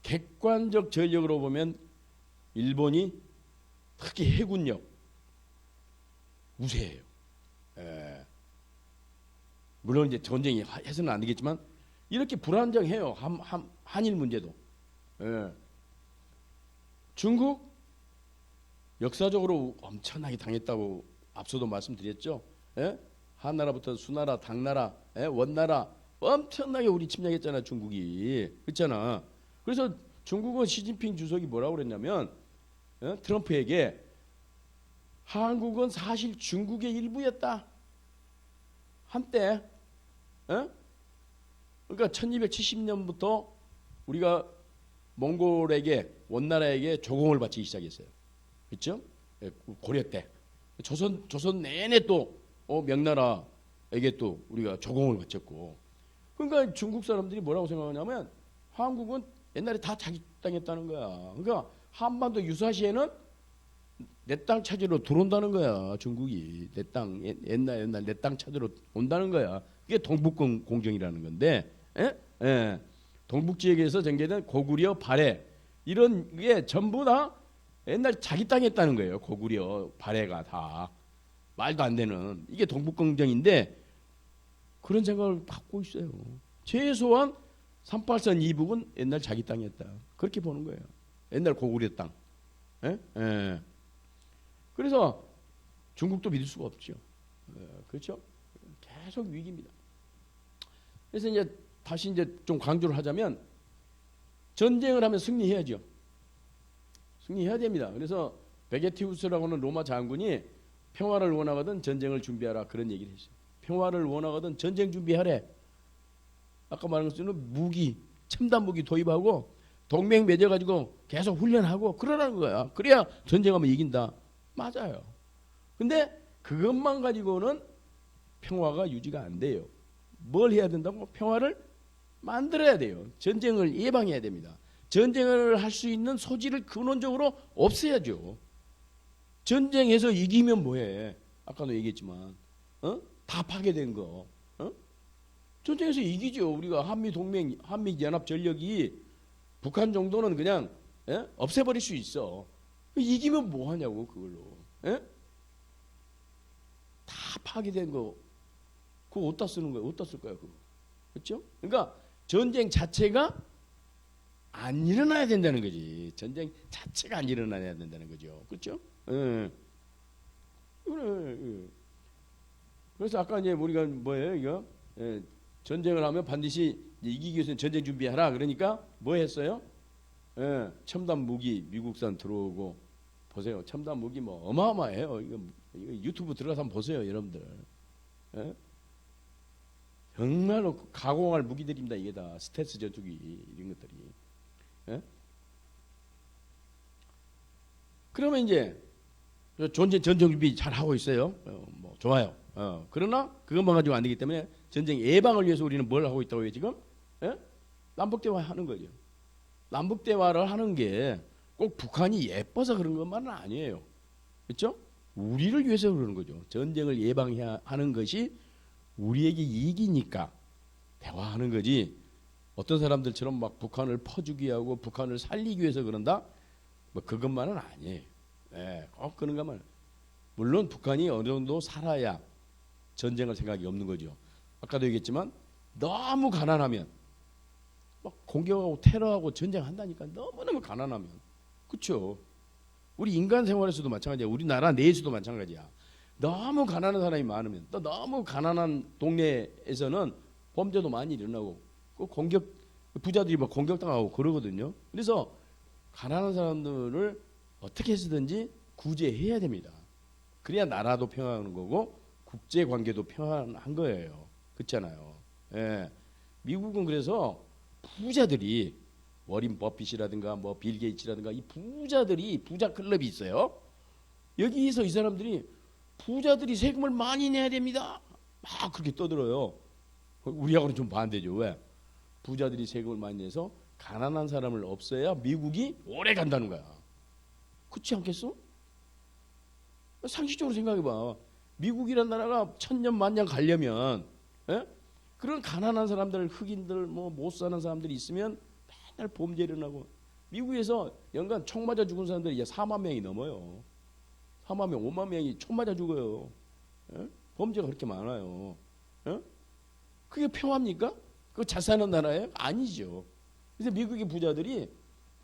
객관적 전력으로 보면 일본이 특히 해군력 우세해요. 물론 이제 전쟁이 해서는 안 되겠지만 이렇게 불안정해요. 한일 문제도. 중국 역사적으로 엄청나게 당했다고 앞서도 말씀드렸죠. 한나라부터 수나라, 당나라, 원나라 엄청나게 우리 침략했잖아, 중국이. 그렇잖아. 그래서 중국은 시진핑 주석이 뭐라고 그랬냐면 트럼프에게 한국은 사실 중국의 일부였다. 한때. 그러니까 1270년부터 우리가 몽골에게, 원나라에게 조공을 바치기 시작했어요. 그렇죠? 고려 때. 조선 내내 또 명나라에게 또 우리가 조공을 바쳤고. 그러니까 중국 사람들이 뭐라고 생각하냐면 한국은 옛날에 다 자기 땅이었다는 거야. 그러니까 한반도 유사시에는 내 땅 찾으러 들어온다는 거야. 중국이 내 땅 옛날 내 땅 찾으러 온다는 거야. 이게 동북공정이라는 건데, 동북 지역에서 전개된 고구려, 발해 이런 게 전부 다 옛날 자기 땅이었다는 거예요. 고구려, 발해가 다 말도 안 되는 이게 동북공정인데 그런 생각을 갖고 있어요. 최소한 38선 이북은 옛날 자기 땅이었다. 그렇게 보는 거예요. 옛날 고구려 땅. 그래서 중국도 믿을 수가 없죠. 그렇죠? 계속 위기입니다. 그래서 이제 다시 이제 좀 강조를 하자면 전쟁을 하면 승리해야죠. 승리해야 됩니다. 그래서 베게티우스라고 하는 로마 장군이 평화를 원하거든 전쟁을 준비하라 그런 얘기를 했어요. 평화를 원하거든 전쟁 준비하래. 아까 말한 것처럼 무기, 첨단 무기 도입하고 동맹 맺어가지고 계속 훈련하고 그러라는 거야. 그래야 전쟁하면 이긴다. 맞아요. 근데 그것만 가지고는 평화가 유지가 안 돼요. 뭘 해야 된다고? 평화를 만들어야 돼요. 전쟁을 예방해야 됩니다. 전쟁을 할 수 있는 소지를 근원적으로 없애야죠. 전쟁에서 이기면 뭐해? 아까도 얘기했지만 다 파괴된 거. 전쟁에서 이기죠. 우리가 한미동맹, 한미연합전력이 북한 정도는 그냥 없애버릴 수 있어. 이기면 뭐 하냐고 그걸로. 다 파괴된 거 그거 어디다 쓰는 거야? 어디다 쓸 거야 그거. 그렇죠? 그러니까 전쟁 자체가 안 일어나야 된다는 거지. 전쟁 자체가 안 일어나야 된다는 거죠. 그렇죠? 그래. 그래서 아까 이제 우리가 뭐예요 이거? 전쟁을 하면 반드시 이기기 위해서는 전쟁 준비하라. 그러니까 뭐 했어요? 첨단 무기 미국산 들어오고 보세요. 첨단 무기 뭐 어마어마해요. 이거 유튜브 들어가서 한번 보세요, 여러분들. 정말로 가공할 무기들입니다. 이게 다 스텔스 전투기 이런 것들이. 그러면 이제 전쟁 준비 잘 하고 있어요. 뭐 좋아요. 그러나 그것만 가지고 안 되기 때문에 전쟁 예방을 위해서 우리는 뭘 하고 있다고요 지금? 남북 대화 하는 거죠. 남북 대화를 하는 게 꼭 북한이 예뻐서 그런 것만은 아니에요. 그렇죠? 우리를 위해서 그러는 거죠. 전쟁을 예방해야 하는 것이 우리에게 이익이니까 대화하는 거지. 어떤 사람들처럼 막 북한을 퍼주기 하고 북한을 살리기 위해서 그런다? 뭐 그것만은 아니에요. 꼭 그런 것만. 물론 북한이 어느 정도 살아야 전쟁할 생각이 없는 거죠. 아까도 얘기했지만 너무 가난하면 막 공격하고 테러하고 전쟁한다니까. 너무너무 가난하면. 그렇죠? 우리 인간 생활에서도 마찬가지야. 우리나라 내에서도 마찬가지야. 너무 가난한 사람이 많으면 또 너무 가난한 동네에서는 범죄도 많이 일어나고 공격 부자들이 막 공격당하고 그러거든요. 그래서 가난한 사람들을 어떻게 해서든지 구제해야 됩니다. 그래야 나라도 평화하는 거고 국제 관계도 평화한 거예요. 그렇잖아요. 예. 미국은 그래서 부자들이 워린 버핏이라든가 뭐 빌 게이츠라든가 이 부자들이 부자 클럽이 있어요. 여기서 이 사람들이 부자들이 세금을 많이 내야 됩니다. 막 그렇게 떠들어요. 우리하고는 좀 반대죠. 왜? 부자들이 세금을 많이 내서 가난한 사람을 없애야 미국이 오래 간다는 거야. 그렇지 않겠어? 상식적으로 생각해봐. 미국이란 나라가 천년 만년 가려면 예? 그런 가난한 사람들, 흑인들, 뭐 못 사는 사람들이 있으면 맨날 범죄를 일어나고 미국에서 연간 총 맞아 죽은 사람들이 이제 4만 명이 넘어요. 4만 명, 5만 명이 총 맞아 죽어요. 예? 범죄가 그렇게 많아요. 예? 그게 평화입니까? 그거 잘 사는 나라예요? 아니죠. 그래서 미국의 부자들이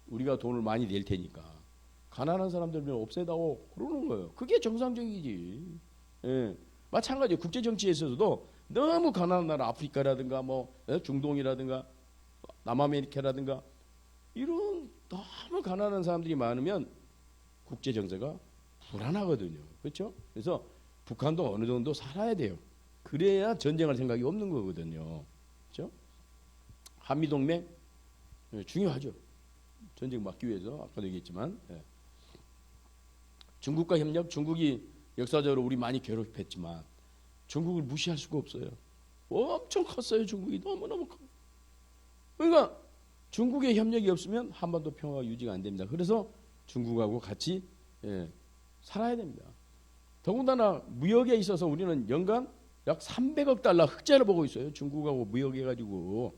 우리가 돈을 많이 낼 테니까 가난한 사람들을 없애다오 그러는 거예요. 그게 정상적이지. 예. 마찬가지로 국제 정치에 있어서도 너무 가난한 나라 아프리카라든가 뭐 중동이라든가 남아메리카라든가 이런 너무 가난한 사람들이 많으면 국제 정세가 불안하거든요. 그렇죠? 그래서 북한도 어느 정도 살아야 돼요. 그래야 전쟁할 생각이 없는 거거든요. 그렇죠? 한미동맹 중요하죠. 전쟁 막기 위해서 아까도 얘기했지만 중국과 협력, 중국이 역사적으로 우리 많이 괴롭혔지만 중국을 무시할 수가 없어요. 엄청 컸어요. 중국이 너무너무 커. 그러니까 중국의 협력이 없으면 한반도 평화가 유지가 안 됩니다. 그래서 중국하고 같이 살아야 됩니다. 더군다나 무역에 있어서 우리는 연간 약 300억 달러 흑자를 보고 있어요. 중국하고 무역해가지고.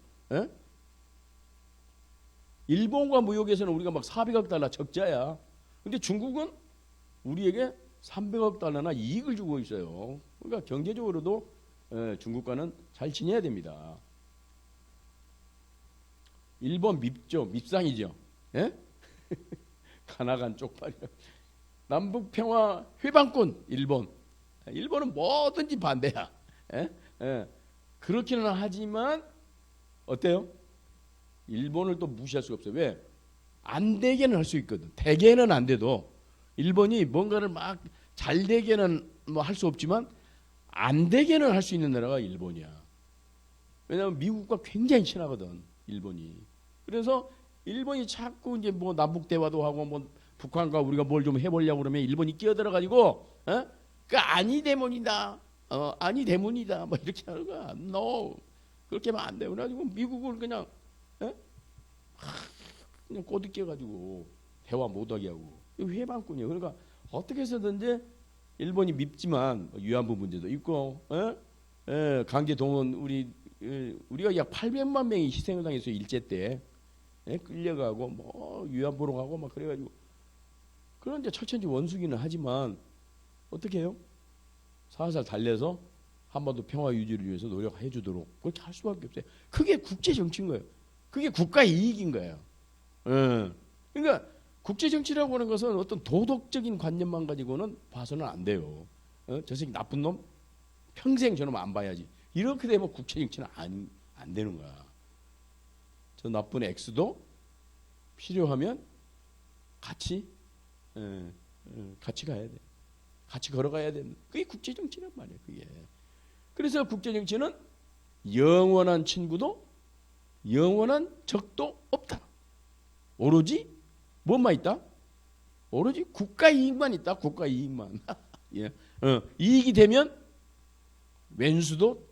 일본과 무역에서는 우리가 막 400억 달러 적자야. 근데 중국은 우리에게 300억 달러나 이익을 주고 있어요. 그러니까 경제적으로도 중국과는 잘 지내야 됩니다. 일본 밉죠. 밉상이죠. 예? 가나간 쪽팔려. 남북평화 회방꾼 일본. 일본은 뭐든지 반대야. 예? 예. 그렇기는 하지만 어때요? 일본을 또 무시할 수가 없어요. 왜? 안 되게는 할 수 있거든. 되게는 안 돼도 일본이 뭔가를 막 잘 되게는 뭐 할 수 없지만 안 되게는 할 수 있는 나라가 일본이야. 왜냐하면 미국과 굉장히 친하거든. 일본이. 그래서 일본이 자꾸 이제 뭐 남북 대화도 하고 뭐 북한과 우리가 뭘 좀 해보려고 그러면 일본이 끼어들어 가지고 그 아니 대문이다. 아니 대문이다. 뭐 이렇게 하는 거야. No. 그렇게 하면 안 돼. 그래가지고 미국을 그냥 그냥 꼬드겨 가지고 대화 못하게 하고 회방꾼이에요. 그러니까 어떻게 해서든지 일본이 밉지만 위안부 문제도 있고 강제 동원 우리가 약 800만 명이 희생을 당했어요. 일제 때 끌려가고 뭐 위안부로 가고 막 그래가지고 그런 이제 철천지 원수기는 하지만 어떻게 해요? 살살 달래서 한반도 평화 유지를 위해서 노력해 주도록 그렇게 할 수밖에 없어요. 그게 국제 정치인 거예요. 그게 국가 이익인 거예요. 그러니까 국제 정치라고 하는 것은 어떤 도덕적인 관념만 가지고는 봐서는 안 돼요. 저 새끼 나쁜 놈 평생 저놈 안 봐야지. 이렇게 되면 국제 정치는 안 되는 거야. 저 나쁜 X도 필요하면 같이 가야 돼. 같이 걸어가야 돼. 그게 국제 정치란 말이에요. 그게. 그래서 국제 정치는 영원한 친구도 영원한 적도 없다. 오로지 뭐만 있다? 오로지 국가 이익만 있다. 국가 이익만. 예. 이익이 되면 왼수도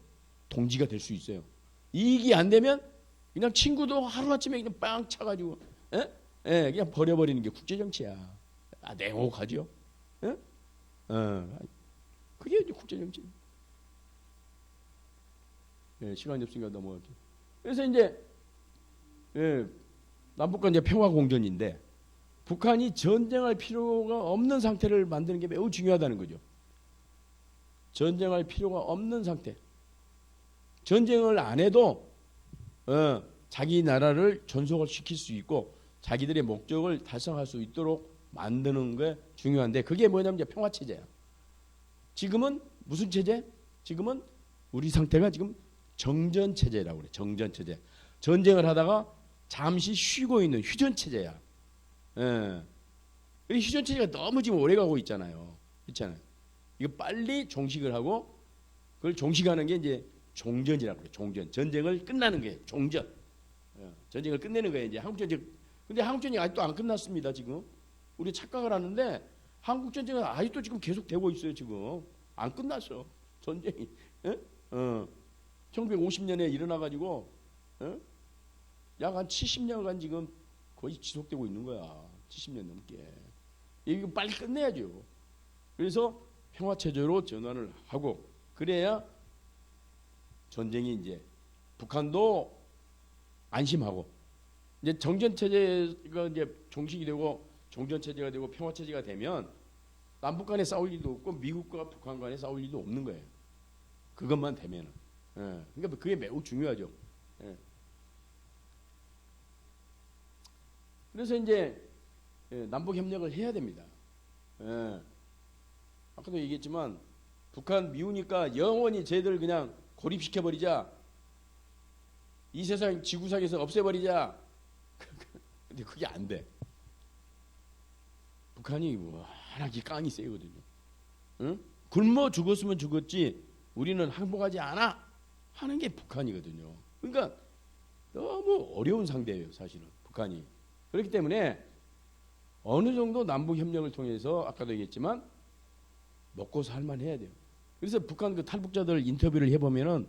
동지가 될 수 있어요. 이익이 안 되면 그냥 친구도 하루아침에 그냥 빵 차가지고 그냥 버려버리는 게 국제 정치야. 냉혹하죠. 그게 이제 국제 정치. 시간이 없으니까 넘어갈게요. 그래서 이제 남북간 이제 평화 공존인데 북한이 전쟁할 필요가 없는 상태를 만드는 게 매우 중요하다는 거죠. 전쟁할 필요가 없는 상태. 전쟁을 안 해도 자기 나라를 존속을 시킬 수 있고 자기들의 목적을 달성할 수 있도록 만드는 게 중요한데 그게 뭐냐면 이제 평화 체제야. 지금은 무슨 체제? 지금은 우리 상태가 지금 정전 체제라고 그래. 정전 체제. 전쟁을 하다가 잠시 쉬고 있는 휴전 체제야. 휴전 체제가 너무 지금 오래 가고 있잖아요. 그렇잖아요. 이거 빨리 종식을 하고 그걸 종식하는 게 이제 종전이라고 그래요. 종전. 전쟁을 끝나는 거예요. 종전. 전쟁을 끝내는 거예요. 이제 한국 전쟁. 근데 한국 전쟁 아직도 안 끝났습니다. 지금 우리 착각을 하는데 한국 전쟁은 아직도 지금 계속 되고 있어요. 지금 안 끝났어. 전쟁이. 예? 1950년에 일어나 가지고 약 한 70년간 지금 거의 지속되고 있는 거야. 70년 넘게. 이거 빨리 끝내야죠. 그래서 평화 체제로 전환을 하고 그래야 전쟁이 이제 북한도 안심하고 이제 정전 체제가 이제 종식이 되고 종전 체제가 되고 평화 체제가 되면 남북 간에 싸울 일도 없고 미국과 북한 간에 싸울 일도 없는 거예요. 그것만 되면은. 그러니까 그게 매우 중요하죠. 그래서 이제 남북 협력을 해야 됩니다. 아까도 얘기했지만 북한 미우니까 영원히 쟤들 그냥 고립시켜 버리자. 이 세상 지구상에서 없애버리자. 근데 그게 안 돼. 북한이 워낙에 깡이 세거든요. 굶어 죽었으면 죽었지 우리는 항복하지 않아 하는 게 북한이거든요. 그러니까 너무 어려운 상대예요, 사실은 북한이. 그렇기 때문에 어느 정도 남북 협력을 통해서 아까도 얘기했지만 먹고 살만 해야 돼요. 그래서 북한 그 탈북자들 인터뷰를 해보면은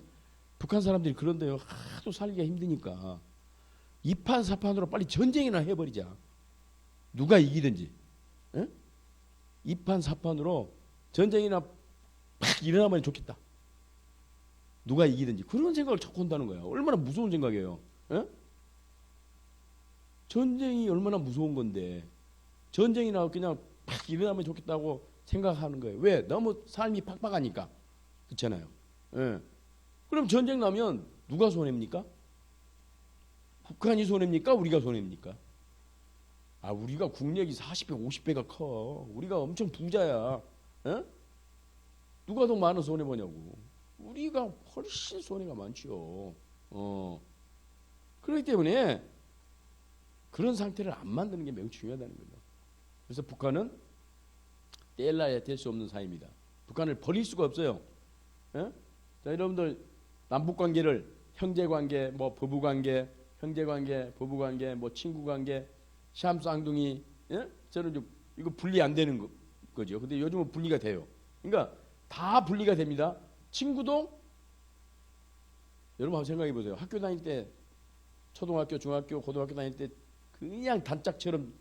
북한 사람들이 그런데요, 하도 살기가 힘드니까 이판사판으로 빨리 전쟁이나 해버리자. 누가 이기든지. 이판사판으로 전쟁이나 팍 일어나면 좋겠다. 누가 이기든지 그런 생각을 자꾸 한다는 거야. 얼마나 무서운 생각이에요. 전쟁이 얼마나 무서운 건데 전쟁이나 그냥 팍 일어나면 좋겠다고 생각하는 거예요. 왜? 너무 삶이 팍팍하니까. 그렇잖아요. 그럼 전쟁 나면 누가 손해입니까? 북한이 손해입니까? 우리가 손해입니까? 아, 우리가 국력이 40배, 50배가 커. 우리가 엄청 부자야. 누가 더 많은 손해 보냐고. 우리가 훨씬 손해가 많죠. 그렇기 때문에 그런 상태를 안 만드는 게 매우 중요하다는 거죠. 그래서 북한은 떼려야 될 수 없는 사이입니다. 북한을 버릴 수가 없어요. 자, 여러분들 남북 관계를 형제 관계, 뭐 부부 관계, 형제 관계, 부부 관계, 뭐 친구 관계, 시암 쌍둥이, 저는 이거 분리 안 되는 거죠. 근데 요즘은 분리가 돼요. 그러니까 다 분리가 됩니다. 친구도 여러분 한번 생각해 보세요. 학교 다닐 때 초등학교, 중학교, 고등학교 다닐 때 그냥 단짝처럼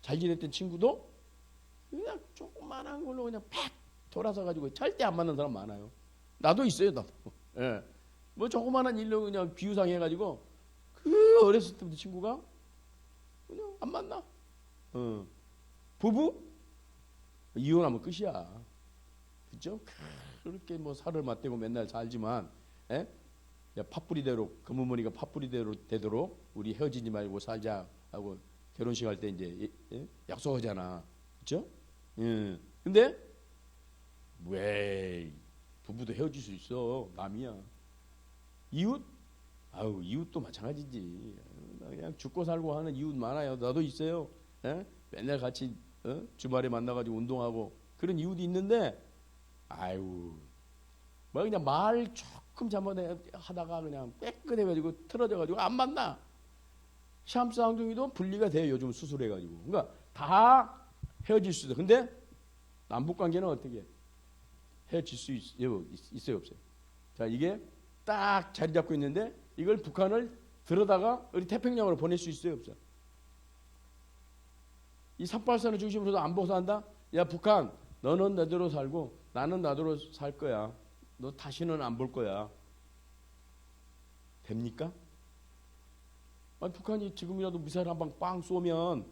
잘 지냈던 친구도 그냥 조그만한 걸로 그냥 팍 돌아서 가지고 절대 안 맞는 사람 많아요. 나도 있어요, 나도. 뭐 조그만한 일로 그냥 비유상 해가지고 그 어렸을 때부터 친구가 그냥 안 만나. 부부 이혼하면 끝이야. 그죠? 그렇게 뭐 살을 맞대고 맨날 살지만, 야, 팥뿌리대로 검은머리가 팥뿌리대로 되도록 우리 헤어지지 말고 살자 하고 결혼식 할 때 이제 약속하잖아. 그죠? 근데 왜 부부도 헤어질 수 있어? 남이야. 이웃? 아우, 이웃도 마찬가지지. 그냥 죽고 살고 하는 이웃 많아요. 나도 있어요. 맨날 같이 주말에 만나가지고 운동하고 그런 이웃이 있는데, 아유, 뭐 그냥 말 조금 잘못하다가 그냥 빽끗해가지고 틀어져가지고 안 만나. 시암쌍둥이도 분리가 돼요. 요즘 수술해가지고. 그러니까 다 헤어질 수 있어. 근데 남북 관계는 어떻게 헤어질 수 있어요, 없어요? 자, 이게 딱 자리 잡고 있는데 이걸 북한을 들어다가 우리 태평양으로 보낼 수 있어요, 없어요? 이 383을 중심으로 안보 산다? 야, 북한, 너는 너대로 살고 나는 나대로 살 거야. 너 다시는 안 볼 거야. 됩니까? 아니, 북한이 지금이라도 미사일 한 방 빵 쏘면,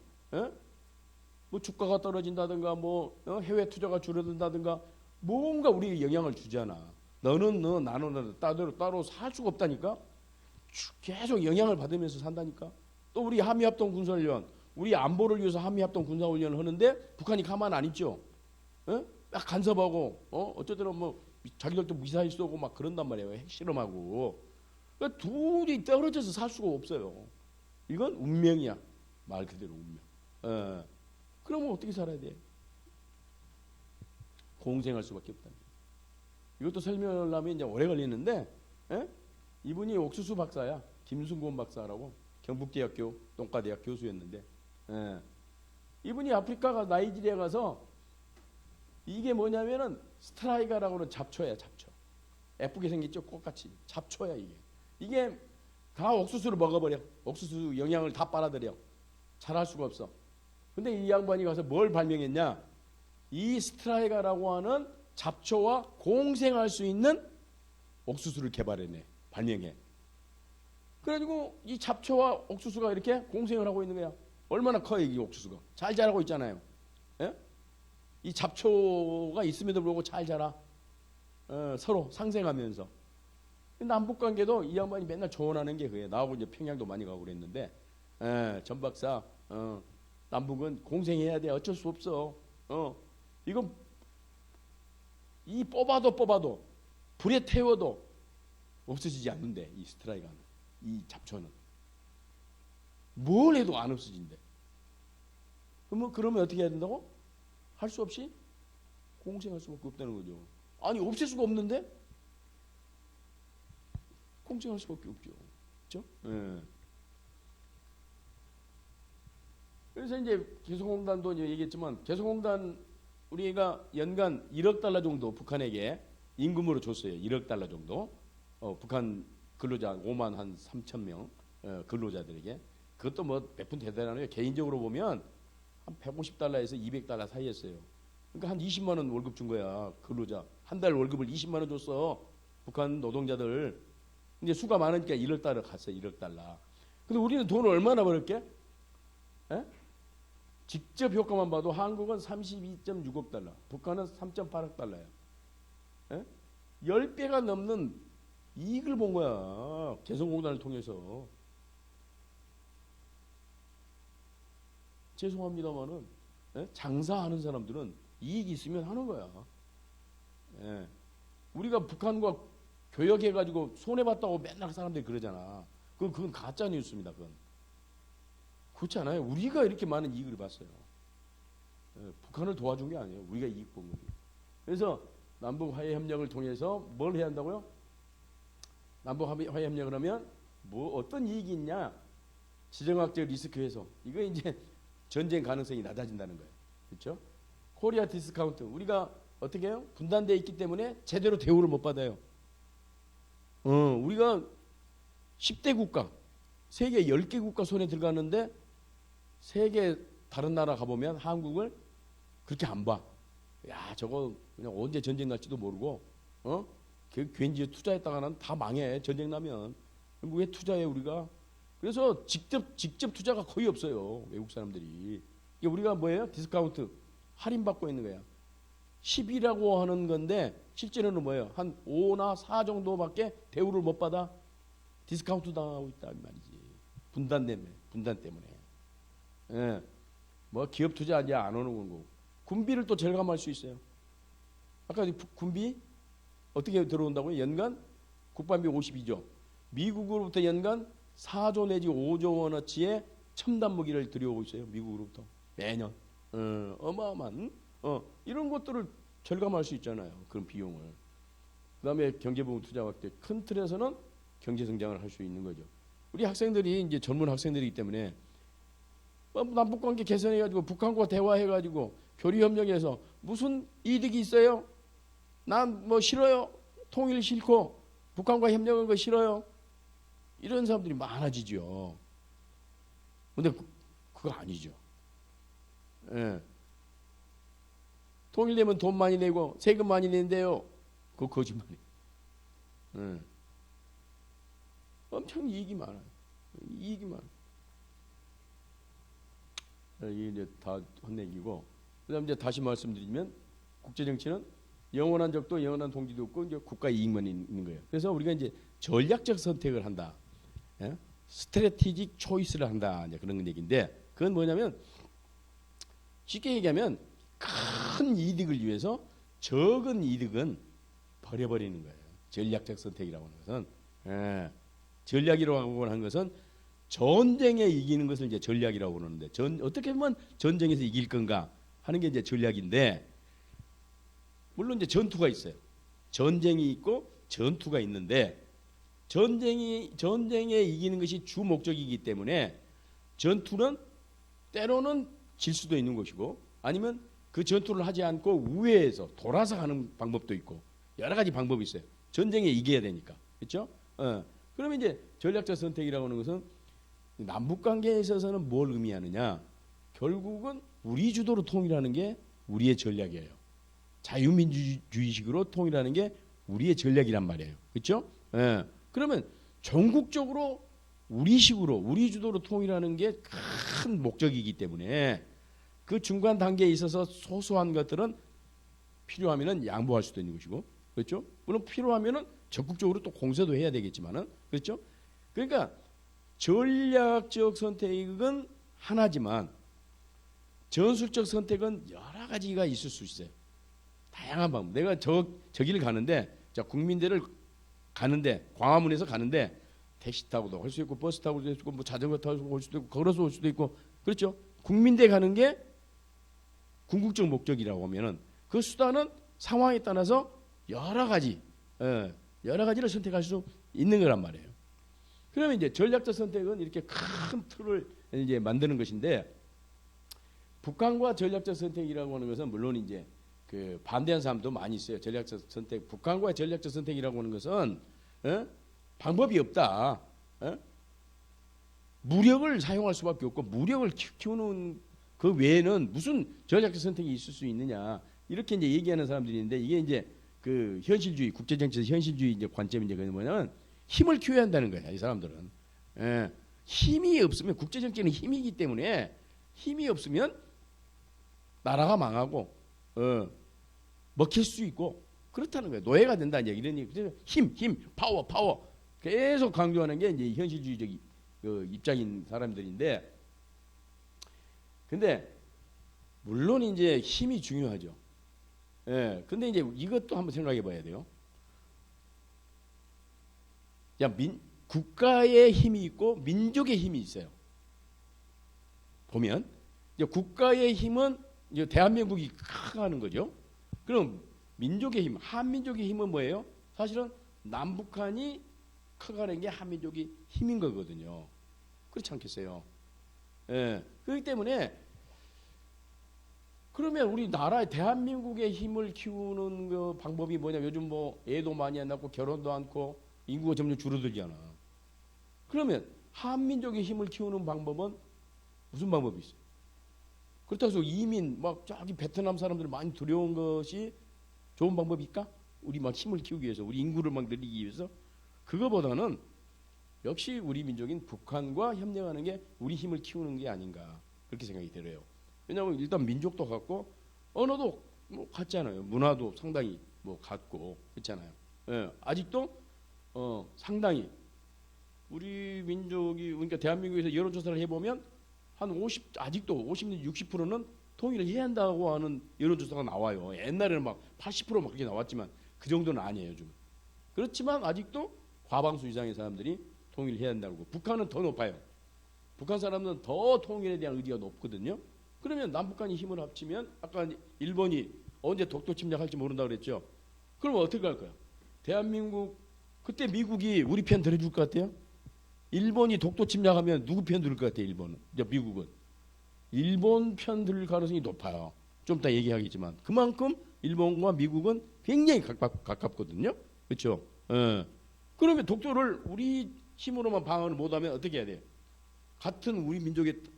뭐 주가가 떨어진다든가, 뭐 해외 투자가 줄어든다든가, 뭔가 우리에 영향을 주잖아. 너는 너, 나는 나, 따로 살 수가 없다니까. 계속 영향을 받으면서 산다니까. 또 우리 한미합동 군사훈련, 우리 안보를 위해서 한미합동 군사훈련을 하는데 북한이 가만 안 있죠. 막 간섭하고, 어쨌든 뭐 자기들도 미사일 쏘고 막 그런단 말이에요. 핵실험하고. 그러니까 둘이 떨어져서 살 수가 없어요. 이건 운명이야. 말 그대로 운명. 그러면 어떻게 살아야 돼? 공생할 수밖에 없다. 이것도 설명을 하면 이제 오래 걸리는데, 에? 이분이 옥수수 박사야. 김순곤 박사라고 경북대학교 똥과대학 교수였는데, 에. 이분이 아프리카가 나이지리아 가서 이게 뭐냐면은 스트라이가라고 하는 잡초야, 잡초. 예쁘게 생겼죠, 꽃같이. 잡초야 이게. 이게 다 옥수수를 먹어버려. 옥수수 영양을 다 빨아들여. 잘할 수가 없어. 근데 이 양반이 가서 뭘 발명했냐? 이 스트라이가라고 하는 잡초와 공생할 수 있는 옥수수를 개발해내. 발명해. 그래가지고 이 잡초와 옥수수가 이렇게 공생을 하고 있는 거야. 얼마나 커요, 이 옥수수가. 잘 자라고 있잖아요. 예? 이 잡초가 있음에도 불구하고 잘 자라. 서로 상생하면서. 남북 관계도 이 양반이 맨날 조언하는 게 그게. 나하고 이제 평양도 많이 가고 그랬는데, 전 박사, 남북은 공생해야 돼. 어쩔 수 없어. 이건 이 뽑아도 불에 태워도 없어지지 않는데, 이 스트라이가는, 이 잡초는 뭘 해도 안 없어진대. 그러면 어떻게 해야 된다고? 할 수 없이 공생할 수밖에 없다는 거죠. 아니, 없앨 수가 없는데 공생할 수밖에 없죠. 그렇죠? 예. 그래서 이제 개성공단도 이제 얘기했지만, 개성공단 우리가 연간 1억 달러 정도 북한에게 임금으로 줬어요. 1억 달러 정도. 북한 근로자 5만 한 3천 명 근로자들에게. 그것도 뭐 몇 푼 대단하네요. 개인적으로 보면 한 150달러에서 200달러 사이였어요. 그러니까 한 20만 원 월급 준 거야. 근로자. 한 달 월급을 20만 원 줬어. 북한 노동자들. 근데 수가 많으니까 1억 달러 갔어요. 1억 달러. 근데 우리는 돈을 얼마나 벌었게? 에? 직접 효과만 봐도 한국은 32.6억 달러, 북한은 3.8억 달러야. 에? 10배가 넘는 이익을 본 거야. 개성공단을 통해서. 죄송합니다만은 장사하는 사람들은 이익이 있으면 하는 거야. 예. 우리가 북한과 교역해가지고 손해봤다고 맨날 사람들이 그러잖아. 그건 가짜 뉴스입니다. 그건. 그렇지 않아요. 우리가 이렇게 많은 이익을 봤어요. 예. 북한을 도와준 게 아니에요. 우리가 이익 본 거예요. 그래서 남북 화해 협력을 통해서 뭘 해야 한다고요? 남북 화해 협력을 하면 뭐 어떤 이익이 있냐? 지정학적 리스크 해소. 이거 이제 전쟁 가능성이 낮아진다는 거예요. 그렇죠? 코리아 디스카운트. 우리가 어떻게 해요? 분단되어 있기 때문에 제대로 대우를 못 받아요. 우리가 10대 국가, 세계 10개 국가 손에 들어갔는데 세계 다른 나라 가보면 한국을 그렇게 안 봐. 야, 저거 그냥 언제 전쟁 날지도 모르고, 괜히 투자했다가는 다 망해. 전쟁 나면. 왜 투자해 우리가? 그래서 직접 투자가 거의 없어요. 외국 사람들이. 이게 우리가 뭐예요? 디스카운트. 할인받고 있는 거야. 10이라고 하는 건데 실제로는 뭐예요? 한 5나 4 정도밖에 대우를 못 받아. 디스카운트 당하고 있다 이 말이지. 분단 때문에. 예. 뭐 기업 투자 이제 안 오는 거고. 군비를 또 절감할 수 있어요. 아까 군비 어떻게 들어온다고요? 연간 국방비 52조. 미국으로부터 연간 4조 내지 5조 원어치의 첨단 무기를 들여오고 있어요. 미국으로부터 매년. 어마어마한 이런 것들을 절감할 수 있잖아요. 그런 비용을. 그다음에 경제부문 투자 확대. 큰 틀에서는 경제 성장을 할 수 있는 거죠. 우리 학생들이 이제 젊은 학생들이기 때문에 남북 관계 개선해 가지고 북한과 대화해 가지고 교류 협력해서 무슨 이득이 있어요? 난 뭐 싫어요. 통일 싫고 북한과 협력한 거 싫어요. 이런 사람들이 많아지죠. 근데 그거 아니죠. 예. 통일되면 돈 많이 내고 세금 많이 낸대요. 그거 거짓말이에요. 예. 엄청 이익이 많아요. 이익이 많아요. 이게 이제 다 헛내기고. 그다음 이제 다시 말씀드리면 국제정치는 영원한 적도 영원한 동지도 없고 이제 국가 이익만 있는 거예요. 그래서 우리가 이제 전략적 선택을 한다. 예? 스트래티직 초이스를 한다. 이제 그런 얘기인데 그건 뭐냐면 쉽게 얘기하면 큰 이득을 위해서 적은 이득은 버려버리는 거예요. 전략적 선택이라고 하는 것은. 예. 전략이라고 하는 것은 전쟁에 이기는 것을 이제 전략이라고 그러는데 어떻게 보면 전쟁에서 이길 건가 하는 게 이제 전략인데 물론 이제 전투가 있어요. 전쟁이 있고 전투가 있는데 전쟁에 이기는 것이 주 목적이기 때문에 전투는 때로는 질 수도 있는 것이고 아니면 그 전투를 하지 않고 우회해서 돌아서 가는 방법도 있고 여러 가지 방법이 있어요. 전쟁에 이겨야 되니까. 그렇죠? 그러면 이제 전략적 선택이라고 하는 것은 남북 관계에 있어서는 뭘 의미하느냐? 결국은 우리 주도로 통일하는 게 우리의 전략이에요. 자유민주주의식으로 통일하는 게 우리의 전략이란 말이에요. 그렇죠? 그러면 전국적으로 우리식으로 우리 주도로 통일하는 게 큰 목적이기 때문에 그 중간 단계에 있어서 소소한 것들은 필요하면은 양보할 수도 있는 것이고, 그렇죠? 물론 필요하면은 적극적으로 또 공세도 해야 되겠지만은, 그렇죠? 그러니까 전략적 선택은 하나지만 전술적 선택은 여러 가지가 있을 수 있어요. 다양한 방법. 내가 저기를 가는데, 자 국민대를 가는데 광화문에서 가는데 택시 타고도 할 수 있고 버스 타고도 할 수 있고 뭐 자전거 타고 올 수도 있고 걸어서 올 수도 있고, 그렇죠? 국민대 가는 게 궁극적 목적이라고 하면은 그 수단은 상황에 따라서 여러 가지를 선택할 수 있는 거란 말이에요. 그러면 이제 전략적 선택은 이렇게 큰 틀을 이제 만드는 것인데, 북한과 전략적 선택이라고 하는 것은 물론 이제 그 반대하는 사람도 많이 있어요. 전략적 선택, 북한과 전략적 선택이라고 하는 것은 방법이 없다. 무력을 사용할 수밖에 없고 무력을 키우는 그 외에는 무슨 전략적 선택이 있을 수 있느냐, 이렇게 이제 얘기하는 사람들이 있는데, 이게 이제 그 현실주의, 국제정치에서 현실주의 이제 관점이 이제 뭐냐면 힘을 키워야 한다는 거야. 이 사람들은 힘이 없으면, 국제정치는 힘이기 때문에 힘이 없으면 나라가 망하고 먹힐 수 있고 그렇다는 거예요. 노예가 된다 이제 이런 얘기. 힘, 파워 계속 강조하는 게 이제 현실주의적 그 입장인 사람들인데, 근데 물론 이제 힘이 중요하죠. 근데 이제 이것도 한번 생각해 봐야 돼요. 국가의 힘이 있고 민족의 힘이 있어요. 보면 이제 국가의 힘은 이제 대한민국이 커가는 거죠. 그럼 민족의 힘, 한민족의 힘은 뭐예요? 사실은 남북한이 커가는 게 한민족의 힘인 거거든요. 그렇지 않겠어요? 그렇기 때문에 그러면 우리 나라의 대한민국의 힘을 키우는 그 방법이 뭐냐? 요즘 뭐 애도 많이 안 낳고 결혼도 않고 인구가 점점 줄어들잖아. 그러면 한민족의 힘을 키우는 방법은 무슨 방법이 있어요? 그렇다고 해서 이민 막 저기 베트남 사람들 많이 들여온 것이 좋은 방법일까? 우리 막 힘을 키우기 위해서, 우리 인구를 막 늘리기 위해서. 그거보다는 역시 우리 민족인 북한과 협력하는 게 우리 힘을 키우는 게 아닌가, 그렇게 생각이 들어요. 왜냐하면 일단 민족도 같고 언어도 뭐 같잖아요. 문화도 상당히 뭐 같고 그렇잖아요. 아직도 상당히 우리 민족이, 그러니까 대한민국에서 여론조사를 해보면 한 50, 아직도 50, 60%는 통일을 해야 한다고 하는 여론조사가 나와요. 옛날에는 막 80% 막 그렇게 나왔지만 그 정도는 아니에요, 요즘. 그렇지만 아직도 과반수 이상의 사람들이 통일을 해야 한다고. 북한은 더 높아요. 북한 사람들은 더 통일에 대한 의지가 높거든요. 그러면 남북한이 힘을 합치면, 아까 일본이 언제 독도 침략할지 모른다고 그랬죠. 그럼 어떻게 할 거야? 대한민국, 그때 미국이 우리 편 들어줄 것 같아요? 일본이 독도 침략하면 누구 편 들을 것 같아요? 일본은, 미국은 일본 편 들을 가능성이 높아요. 좀 이따 얘기하겠지만 그만큼 일본과 미국은 굉장히 가깝거든요. 그렇죠? 그러면 독도를 우리 힘으로만 방어를 못하면 어떻게 해야 돼요? 같은 우리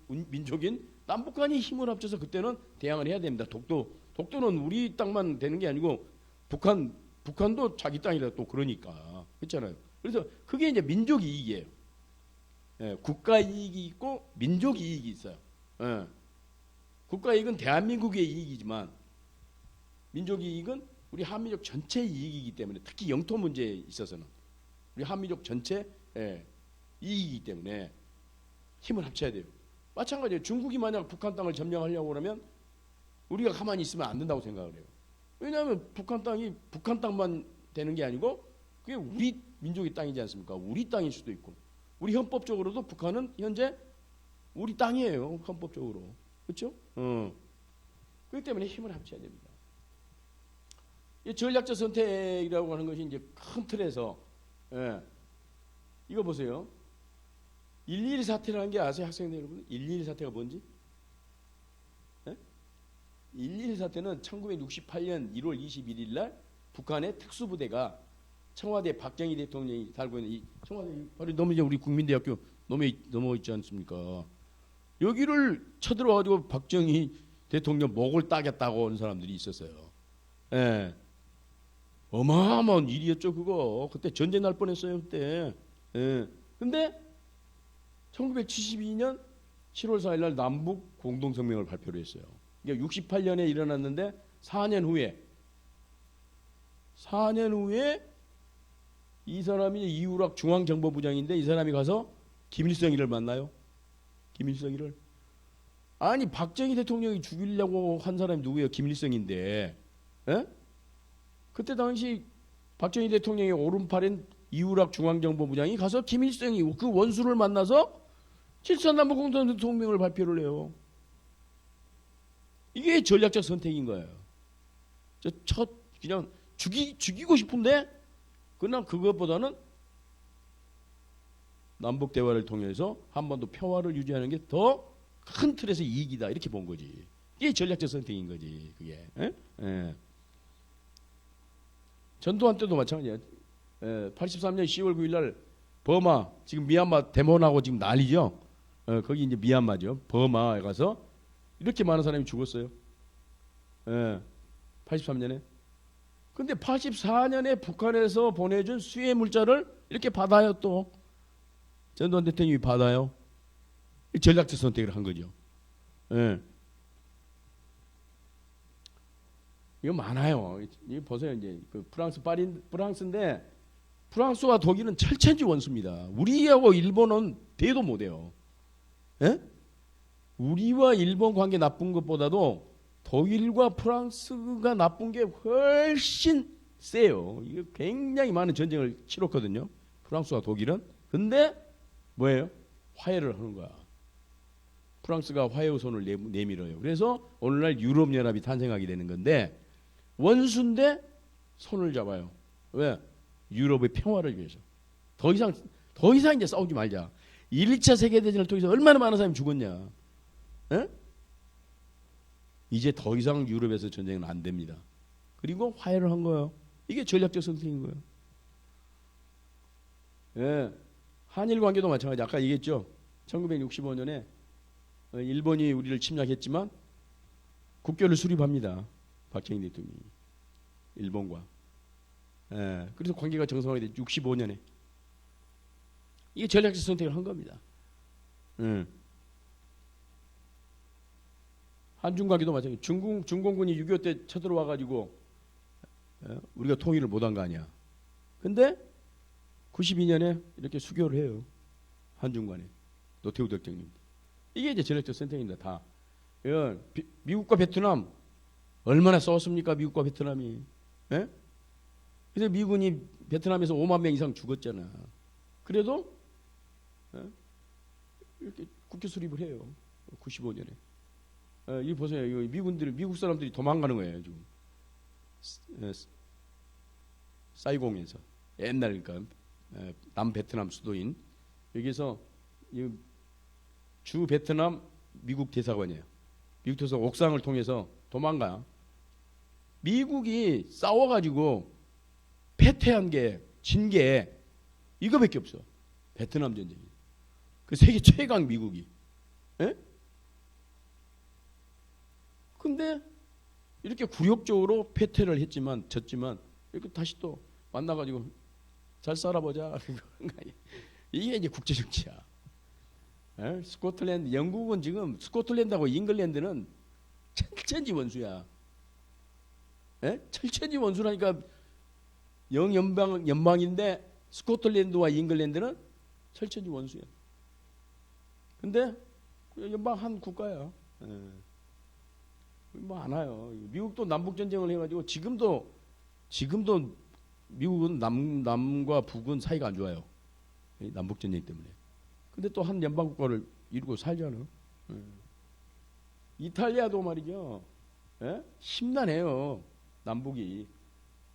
민족인 남북한이 힘을 합쳐서 그때는 대항을 해야 됩니다. 독도는 우리 땅만 되는 게 아니고 북한도 자기 땅이라 또 그러니까, 그렇잖아요. 그래서 그게 이제 민족 이익이에요. 국가 이익이 있고 민족 이익이 있어요. 국가 이익은 대한민국의 이익이지만 민족 이익은 우리 한민족 전체 이익이기 때문에, 특히 영토 문제에 있어서는 우리 한민족 전체 이익이기 때문에 힘을 합쳐야 돼요. 마찬가지예요. 중국이 만약 북한 땅을 점령하려고 그러면 우리가 가만히 있으면 안 된다고 생각을 해요. 왜냐하면 북한 땅이 북한 땅만 되는 게 아니고 그게 우리 민족의 땅이지 않습니까? 우리 땅일 수도 있고, 우리 헌법적으로도 북한은 현재 우리 땅이에요. 헌법적으로. 그렇죠? 그렇기 때문에 힘을 합쳐야 됩니다. 이 전략적 선택이라고 하는 것이 이제 큰 틀에서, 예. 이거 보세요. 1.12 사태라는 게 아세요, 학생들 여러분? 1.12 사태가 뭔지? 예? 1.12 사태는 1968년 1월 21일 날 북한의 특수부대가 청와대 박정희 대통령이 달고 있는 이 청와대 바로 너무 이제 우리 국민대학교 넘어 있지 않습니까? 여기를 쳐들어 가지고 박정희 대통령 목을 따겠다고 하는 사람들이 있었어요. 예. 어마어마한 일이었죠, 그거. 그때 전쟁 날 뻔했어요, 그때. 예. 근데 1972년 7월 4일 날 남북 공동성명을 발표를 했어요. 이게 68년에 일어났는데 4년 후에 이 사람이 이우락 중앙정보부장인데 이 사람이 가서 김일성이를 만나요. 김일성이를. 아니 박정희 대통령이 죽이려고 한 사람이 누구예요? 김일성인데. 에? 그때 당시 박정희 대통령의 오른팔인 이우락 중앙정보부장이 가서 김일성이 그 원수를 만나서 7.3남북 공동성명을 발표를 해요. 이게 전략적 선택인 거예요. 그냥 죽이고 싶은데 그냥 그것보다는 남북 대화를 통해서 한반도 평화를 유지하는 게 더 큰 틀에서 이익이다 이렇게 본 거지. 이게 전략적 선택인 거지. 그게. 예. 전두환 때도 마찬가지예요. 83년 10월 9일 날 버마 지금 미얀마 데몬하고 지금 난리죠. 거기 이제 미얀마죠. 버마에 가서 이렇게 많은 사람이 죽었어요. 83년에. 근데 84년에 북한에서 보내준 수혜 물자를 이렇게 받아요. 또 전두환 대통령이 받아요. 전략적 선택을 한 거죠. 이거 많아요. 이거 보세요. 이제 그 프랑스인데 프랑스와 독일은 철천지 원수입니다. 우리하고 일본은 대도 못해요. 예? 우리와 일본 관계 나쁜 것보다도 독일과 프랑스가 나쁜 게 훨씬 세요. 이거 굉장히 많은 전쟁을 치렀거든요. 프랑스와 독일은. 근데 뭐예요? 화해를 하는 거야. 프랑스가 화해의 손을 내밀어요. 그래서 오늘날 유럽연합이 탄생하게 되는 건데 원수인데 손을 잡아요. 왜? 유럽의 평화를 위해서. 더 이상 이제 싸우지 말자. 1차 세계대전을 통해서 얼마나 많은 사람이 죽었냐. 에? 이제 더 이상 유럽에서 전쟁은 안 됩니다. 그리고 화해를 한 거예요. 이게 전략적 선택인 거예요. 예. 한일 관계도 마찬가지. 아까 얘기했죠. 1965년에 일본이 우리를 침략했지만 국교를 수립합니다. 박정희 대통령이 일본과. 예. 그래서 관계가 정상화가 됐죠. 65년에. 이게 전략적 선택을 한 겁니다. 한중 관계도 마찬가지. 중공군이 6.25 때 쳐들어와 가지고 우리가 통일을 못한 거 아니야. 근데 92년에 이렇게 수교를 해요. 한중 간에. 노태우 대통령. 이게 이제 전략적 선택입니다. 다. 미국과 베트남 얼마나 싸웠습니까? 미국과 베트남이. 예? 그래서 미군이 베트남에서 5만 명 이상 죽었잖아. 그래도 이렇게 국교 수립을 해요. 95년에. 이 보세요. 미국 사람들이 도망가는 거예요. 지금. 사이공에서 옛날 그러니까 남베트남 수도인 여기서 주 베트남 미국 대사관이에요. 미국 대사관 옥상을 통해서 도망가요. 미국이 싸워가지고 패퇴한 게 진 게 이거밖에 없어. 베트남 전쟁이. 그 세계 최강 미국이. 예? 근데 이렇게 굴욕적으로 패퇴를 했지만 졌지만 이렇게 다시 또 만나가지고 잘 살아보자. 이게 이제 국제정치야. 에? 스코틀랜드, 영국은 지금 스코틀랜드하고 잉글랜드는 철천지 원수야. 에? 철천지 원수라니까 연방인데 스코틀랜드와 잉글랜드는 철천지 원수야. 근데 연방 한 국가야. 뭐 안 와요. 미국도 남북 전쟁을 해가지고 지금도 미국은 남과 북은 사이가 안 좋아요. 남북 전쟁 때문에. 근데 또 한 연방 국가를 이루고 살잖아. 이탈리아도 말이죠. 예? 심란해요. 남북이.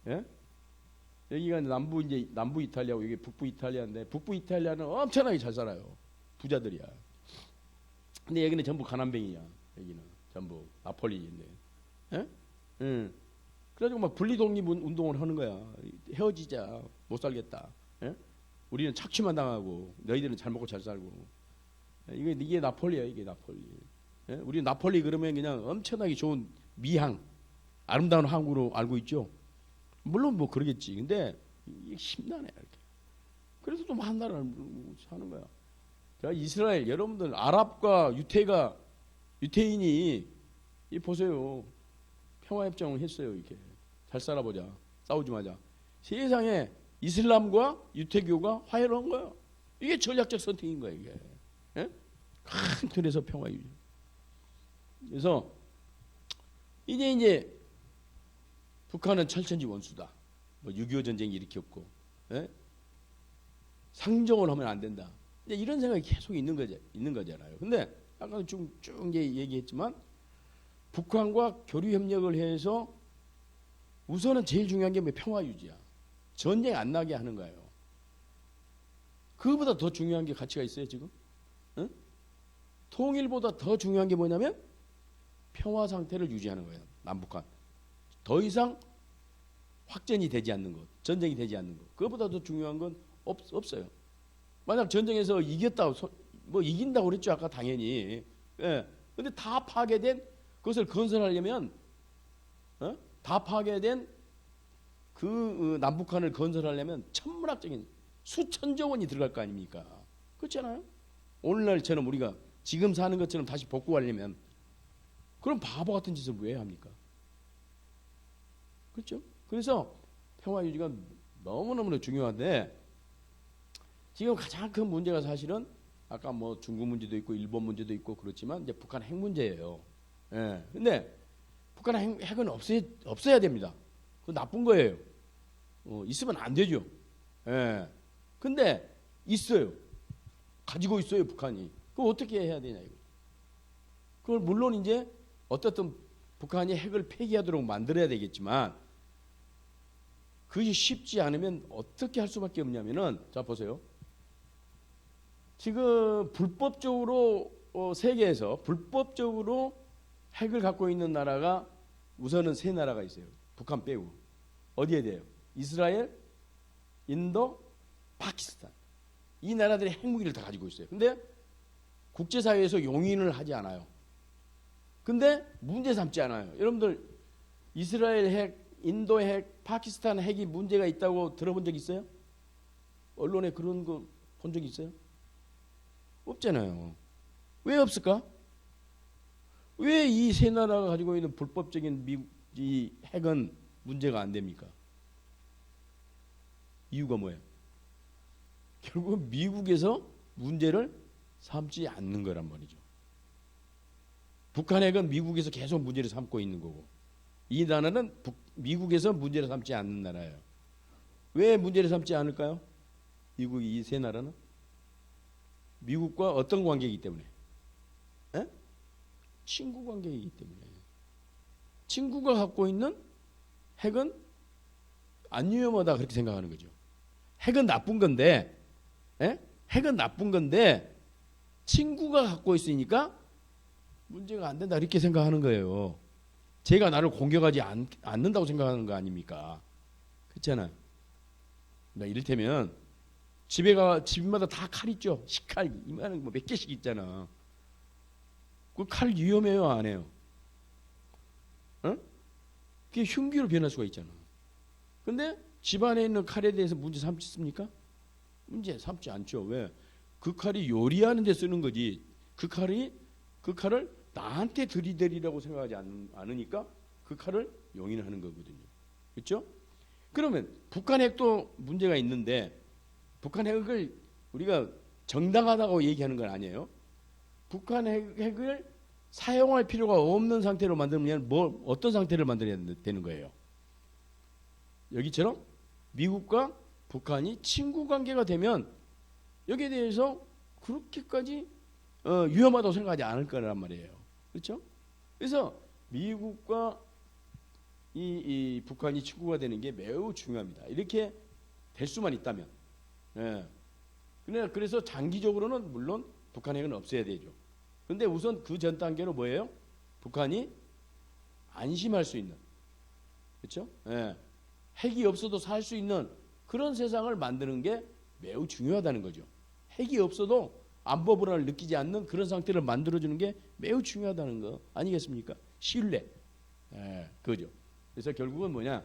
예? 여기가 이제 남부 이탈리아고 이게 북부 이탈리아인데 북부 이탈리아는 엄청나게 잘 살아요. 부자들이야. 근데 여기는 전부 가난뱅이야. 여기는 전부 나폴리인데. 예? 응. 그래가지고 막 분리 독립 운동을 하는 거야. 헤어지자. 못 살겠다. 예? 우리는 착취만 당하고 너희들은 잘 먹고 잘 살고. 이게 나폴리야. 이게 나폴리. 예? 우리 나폴리 그러면 그냥 엄청나게 좋은 미항, 아름다운 항구로 알고 있죠. 물론 뭐 그러겠지. 근데 이게 심란해 이렇게. 그래서 좀 한 나라를 사는 거야. 자, 이스라엘 여러분들 아랍과 유태인이 이 보세요. 평화협정을 했어요. 이렇게 잘 살아보자. 싸우지 마자. 세상에 이슬람과 유태교가 화해를 한 거야. 이게 전략적 선택인 거야. 이게 예? 큰 틀에서 평화 유지. 그래서 이제 북한은 철천지 원수다. 뭐 6.25 전쟁이 일으켰고, 예? 상종을 하면 안 된다. 이제 이런 생각이 계속 있는 거잖아요. 근데 아까 쭉 얘기했지만 북한과 교류 협력을 해서 우선은 제일 중요한 게 평화 유지야. 전쟁 안 나게 하는 거예요. 그거보다 더 중요한 게 가치가 있어요 지금? 응? 통일보다 더 중요한 게 뭐냐면 평화 상태를 유지하는 거예요. 남북한. 더 이상 확전이 되지 않는 것, 전쟁이 되지 않는 것. 그것보다 더 중요한 건 없어요. 만약 전쟁에서 이겼다, 뭐 이긴다고 그랬죠 아까 당연히. 예. 근데 다 파괴된 그것을 건설하려면, 다 파괴된 그 남북한을 건설하려면 천문학적인 수천조 원이 들어갈 거 아닙니까? 그렇잖아요. 오늘날처럼 우리가 지금 사는 것처럼 다시 복구하려면 그럼 바보 같은 짓을 왜 합니까? 그렇죠? 그래서 평화 유지가 너무너무 중요한데 지금 가장 큰 문제가 사실은 아까 뭐 중국 문제도 있고 일본 문제도 있고 그렇지만 이제 북한 핵 문제예요. 예. 근데 북한 핵은 없어야 됩니다. 그거 나쁜 거예요. 있으면 안 되죠. 예. 근데 있어요. 가지고 있어요, 북한이. 그거 어떻게 해야 되냐 이거. 그걸 물론 이제 어떻든 북한이 핵을 폐기하도록 만들어야 되겠지만 그것이 쉽지 않으면 어떻게 할 수밖에 없냐면은 자 보세요. 지금 불법적으로 세계에서 불법적으로 핵을 갖고 있는 나라가 우선은 세 나라가 있어요. 북한 빼고. 어디에 돼요? 이스라엘, 인도, 파키스탄. 이 나라들이 핵무기를 다 가지고 있어요. 근데 국제사회에서 용인을 하지 않아요. 근데 문제 삼지 않아요. 여러분들 이스라엘 핵, 인도 핵, 파키스탄 핵이 문제가 있다고 들어본 적 있어요? 언론에 그런 거 본 적 있어요? 없잖아요. 왜 없을까? 왜 이 세 나라가 가지고 있는 불법적인 이 핵은 문제가 안 됩니까? 이유가 뭐예요? 결국 미국에서 문제를 삼지 않는 거란 말이죠. 북한 핵은 미국에서 계속 문제를 삼고 있는 거고 이 나라는 미국에서 문제를 삼지 않는 나라예요. 왜 문제를 삼지 않을까요? 미국이 이 세 나라는 미국과 어떤 관계이기 때문에? 에? 친구 관계이기 때문에. 친구가 갖고 있는 핵은 안 위험하다 그렇게 생각하는 거죠. 핵은 나쁜 건데, 핵은 나쁜 건데 친구가 갖고 있으니까 문제가 안 된다 이렇게 생각하는 거예요. 제가 나를 공격하지 않는다고 생각하는 거 아닙니까? 그렇잖아요. 이를테면 집마다 다 칼 있죠. 식칼 이만한 뭐 몇 개씩 있잖아. 그 칼 위험해요, 안 해요? 그게 흉기로 변할 수가 있잖아. 근데 집안에 있는 칼에 대해서 문제 삼습니까? 문제 삼지 않죠. 왜? 그 칼이 요리하는 데 쓰는 거지. 그 칼을 나한테 들이대리라고 생각하지 않으니까 그 칼을 용인하는 거거든요. 그렇죠? 그러면 북한 핵도 문제가 있는데 북한 핵을 우리가 정당하다고 얘기하는 건 아니에요. 북한 핵을 사용할 필요가 없는 상태로 만들면 어떤 상태를 만들어야 되는 거예요? 여기처럼 미국과 북한이 친구 관계가 되면 여기에 대해서 그렇게까지 위험하다고 생각하지 않을 거란 말이에요. 그렇죠? 그래서 미국과 이 북한이 친구가 되는 게 매우 중요합니다. 이렇게 될 수만 있다면. 예. 그래서 장기적으로는 물론 북한 핵은 없애야 되죠. 근데 우선 그 전 단계로 뭐예요? 북한이 안심할 수 있는, 그렇죠? 예. 핵이 없어도 살 수 있는 그런 세상을 만드는 게 매우 중요하다는 거죠. 핵이 없어도 안보 불안을 느끼지 않는 그런 상태를 만들어주는 게 매우 중요하다는 거 아니겠습니까? 신뢰. 예, 그죠. 그래서 결국은 뭐냐?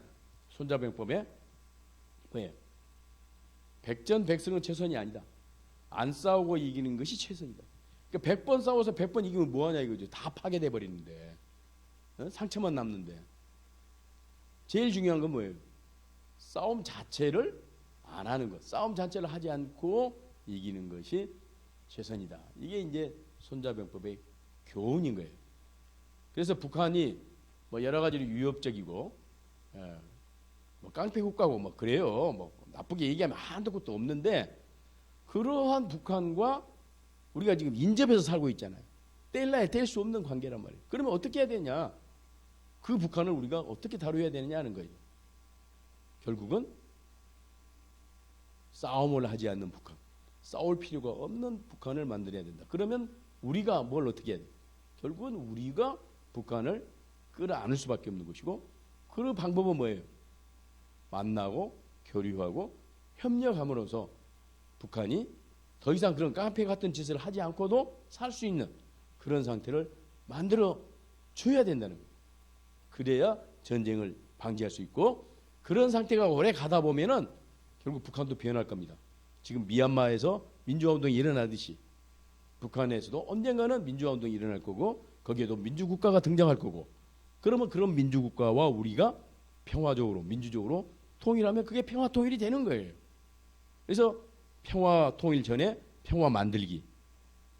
손자병법에 뭐예요? 백전백승은 최선이 아니다. 안 싸우고 이기는 것이 최선이다. 그러니까 100번 싸워서 100번 이기면 뭐하냐 이거죠. 다 파괴돼 버리는데, 상처만 남는데. 제일 중요한 건 뭐예요? 싸움 자체를 안 하는 것. 싸움 자체를 하지 않고 이기는 것이 최선이다. 이게 이제 손자병법의 교훈인 거예요. 그래서 북한이 뭐 여러 가지로 위협적이고, 뭐 깡패 국가고 뭐 그래요. 뭐 나쁘게 얘기하면 한도 끝도 없는데, 그러한 북한과 우리가 지금 인접해서 살고 있잖아요. 뗄래야 뗄 수 없는 관계란 말이에요. 그러면 어떻게 해야 되냐? 그 북한을 우리가 어떻게 다뤄야 되느냐는 거예요. 결국은 싸움을 하지 않는 북한, 싸울 필요가 없는 북한을 만들어야 된다. 그러면 우리가 뭘 어떻게 해야 돼? 결국은 우리가 북한을 끌어안을 수밖에 없는 것이고, 그 방법은 뭐예요? 만나고 교류하고 협력함으로써 북한이 더 이상 그런 깡패 같은 짓을 하지 않고도 살 수 있는 그런 상태를 만들어 줘야 된다는 거예요. 그래야 전쟁을 방지할 수 있고, 그런 상태가 오래 가다 보면은 결국 북한도 변할 겁니다. 지금 미얀마에서 민주화운동이 일어나듯이 북한에서도 언젠가는 민주화운동이 일어날 거고, 거기에도 민주국가가 등장할 거고, 그러면 그런 민주국가와 우리가 평화적으로 민주적으로 통일하면 그게 평화 통일이 되는 거예요. 그래서 평화 통일 전에 평화 만들기,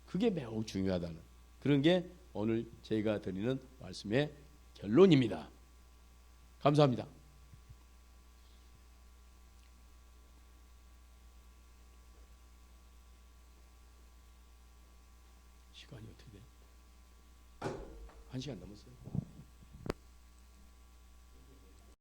그게 매우 중요하다는 그런 게 오늘 제가 드리는 말씀의 결론입니다. 감사합니다. 시간이 어떻게 돼요? 1시간 넘었어요.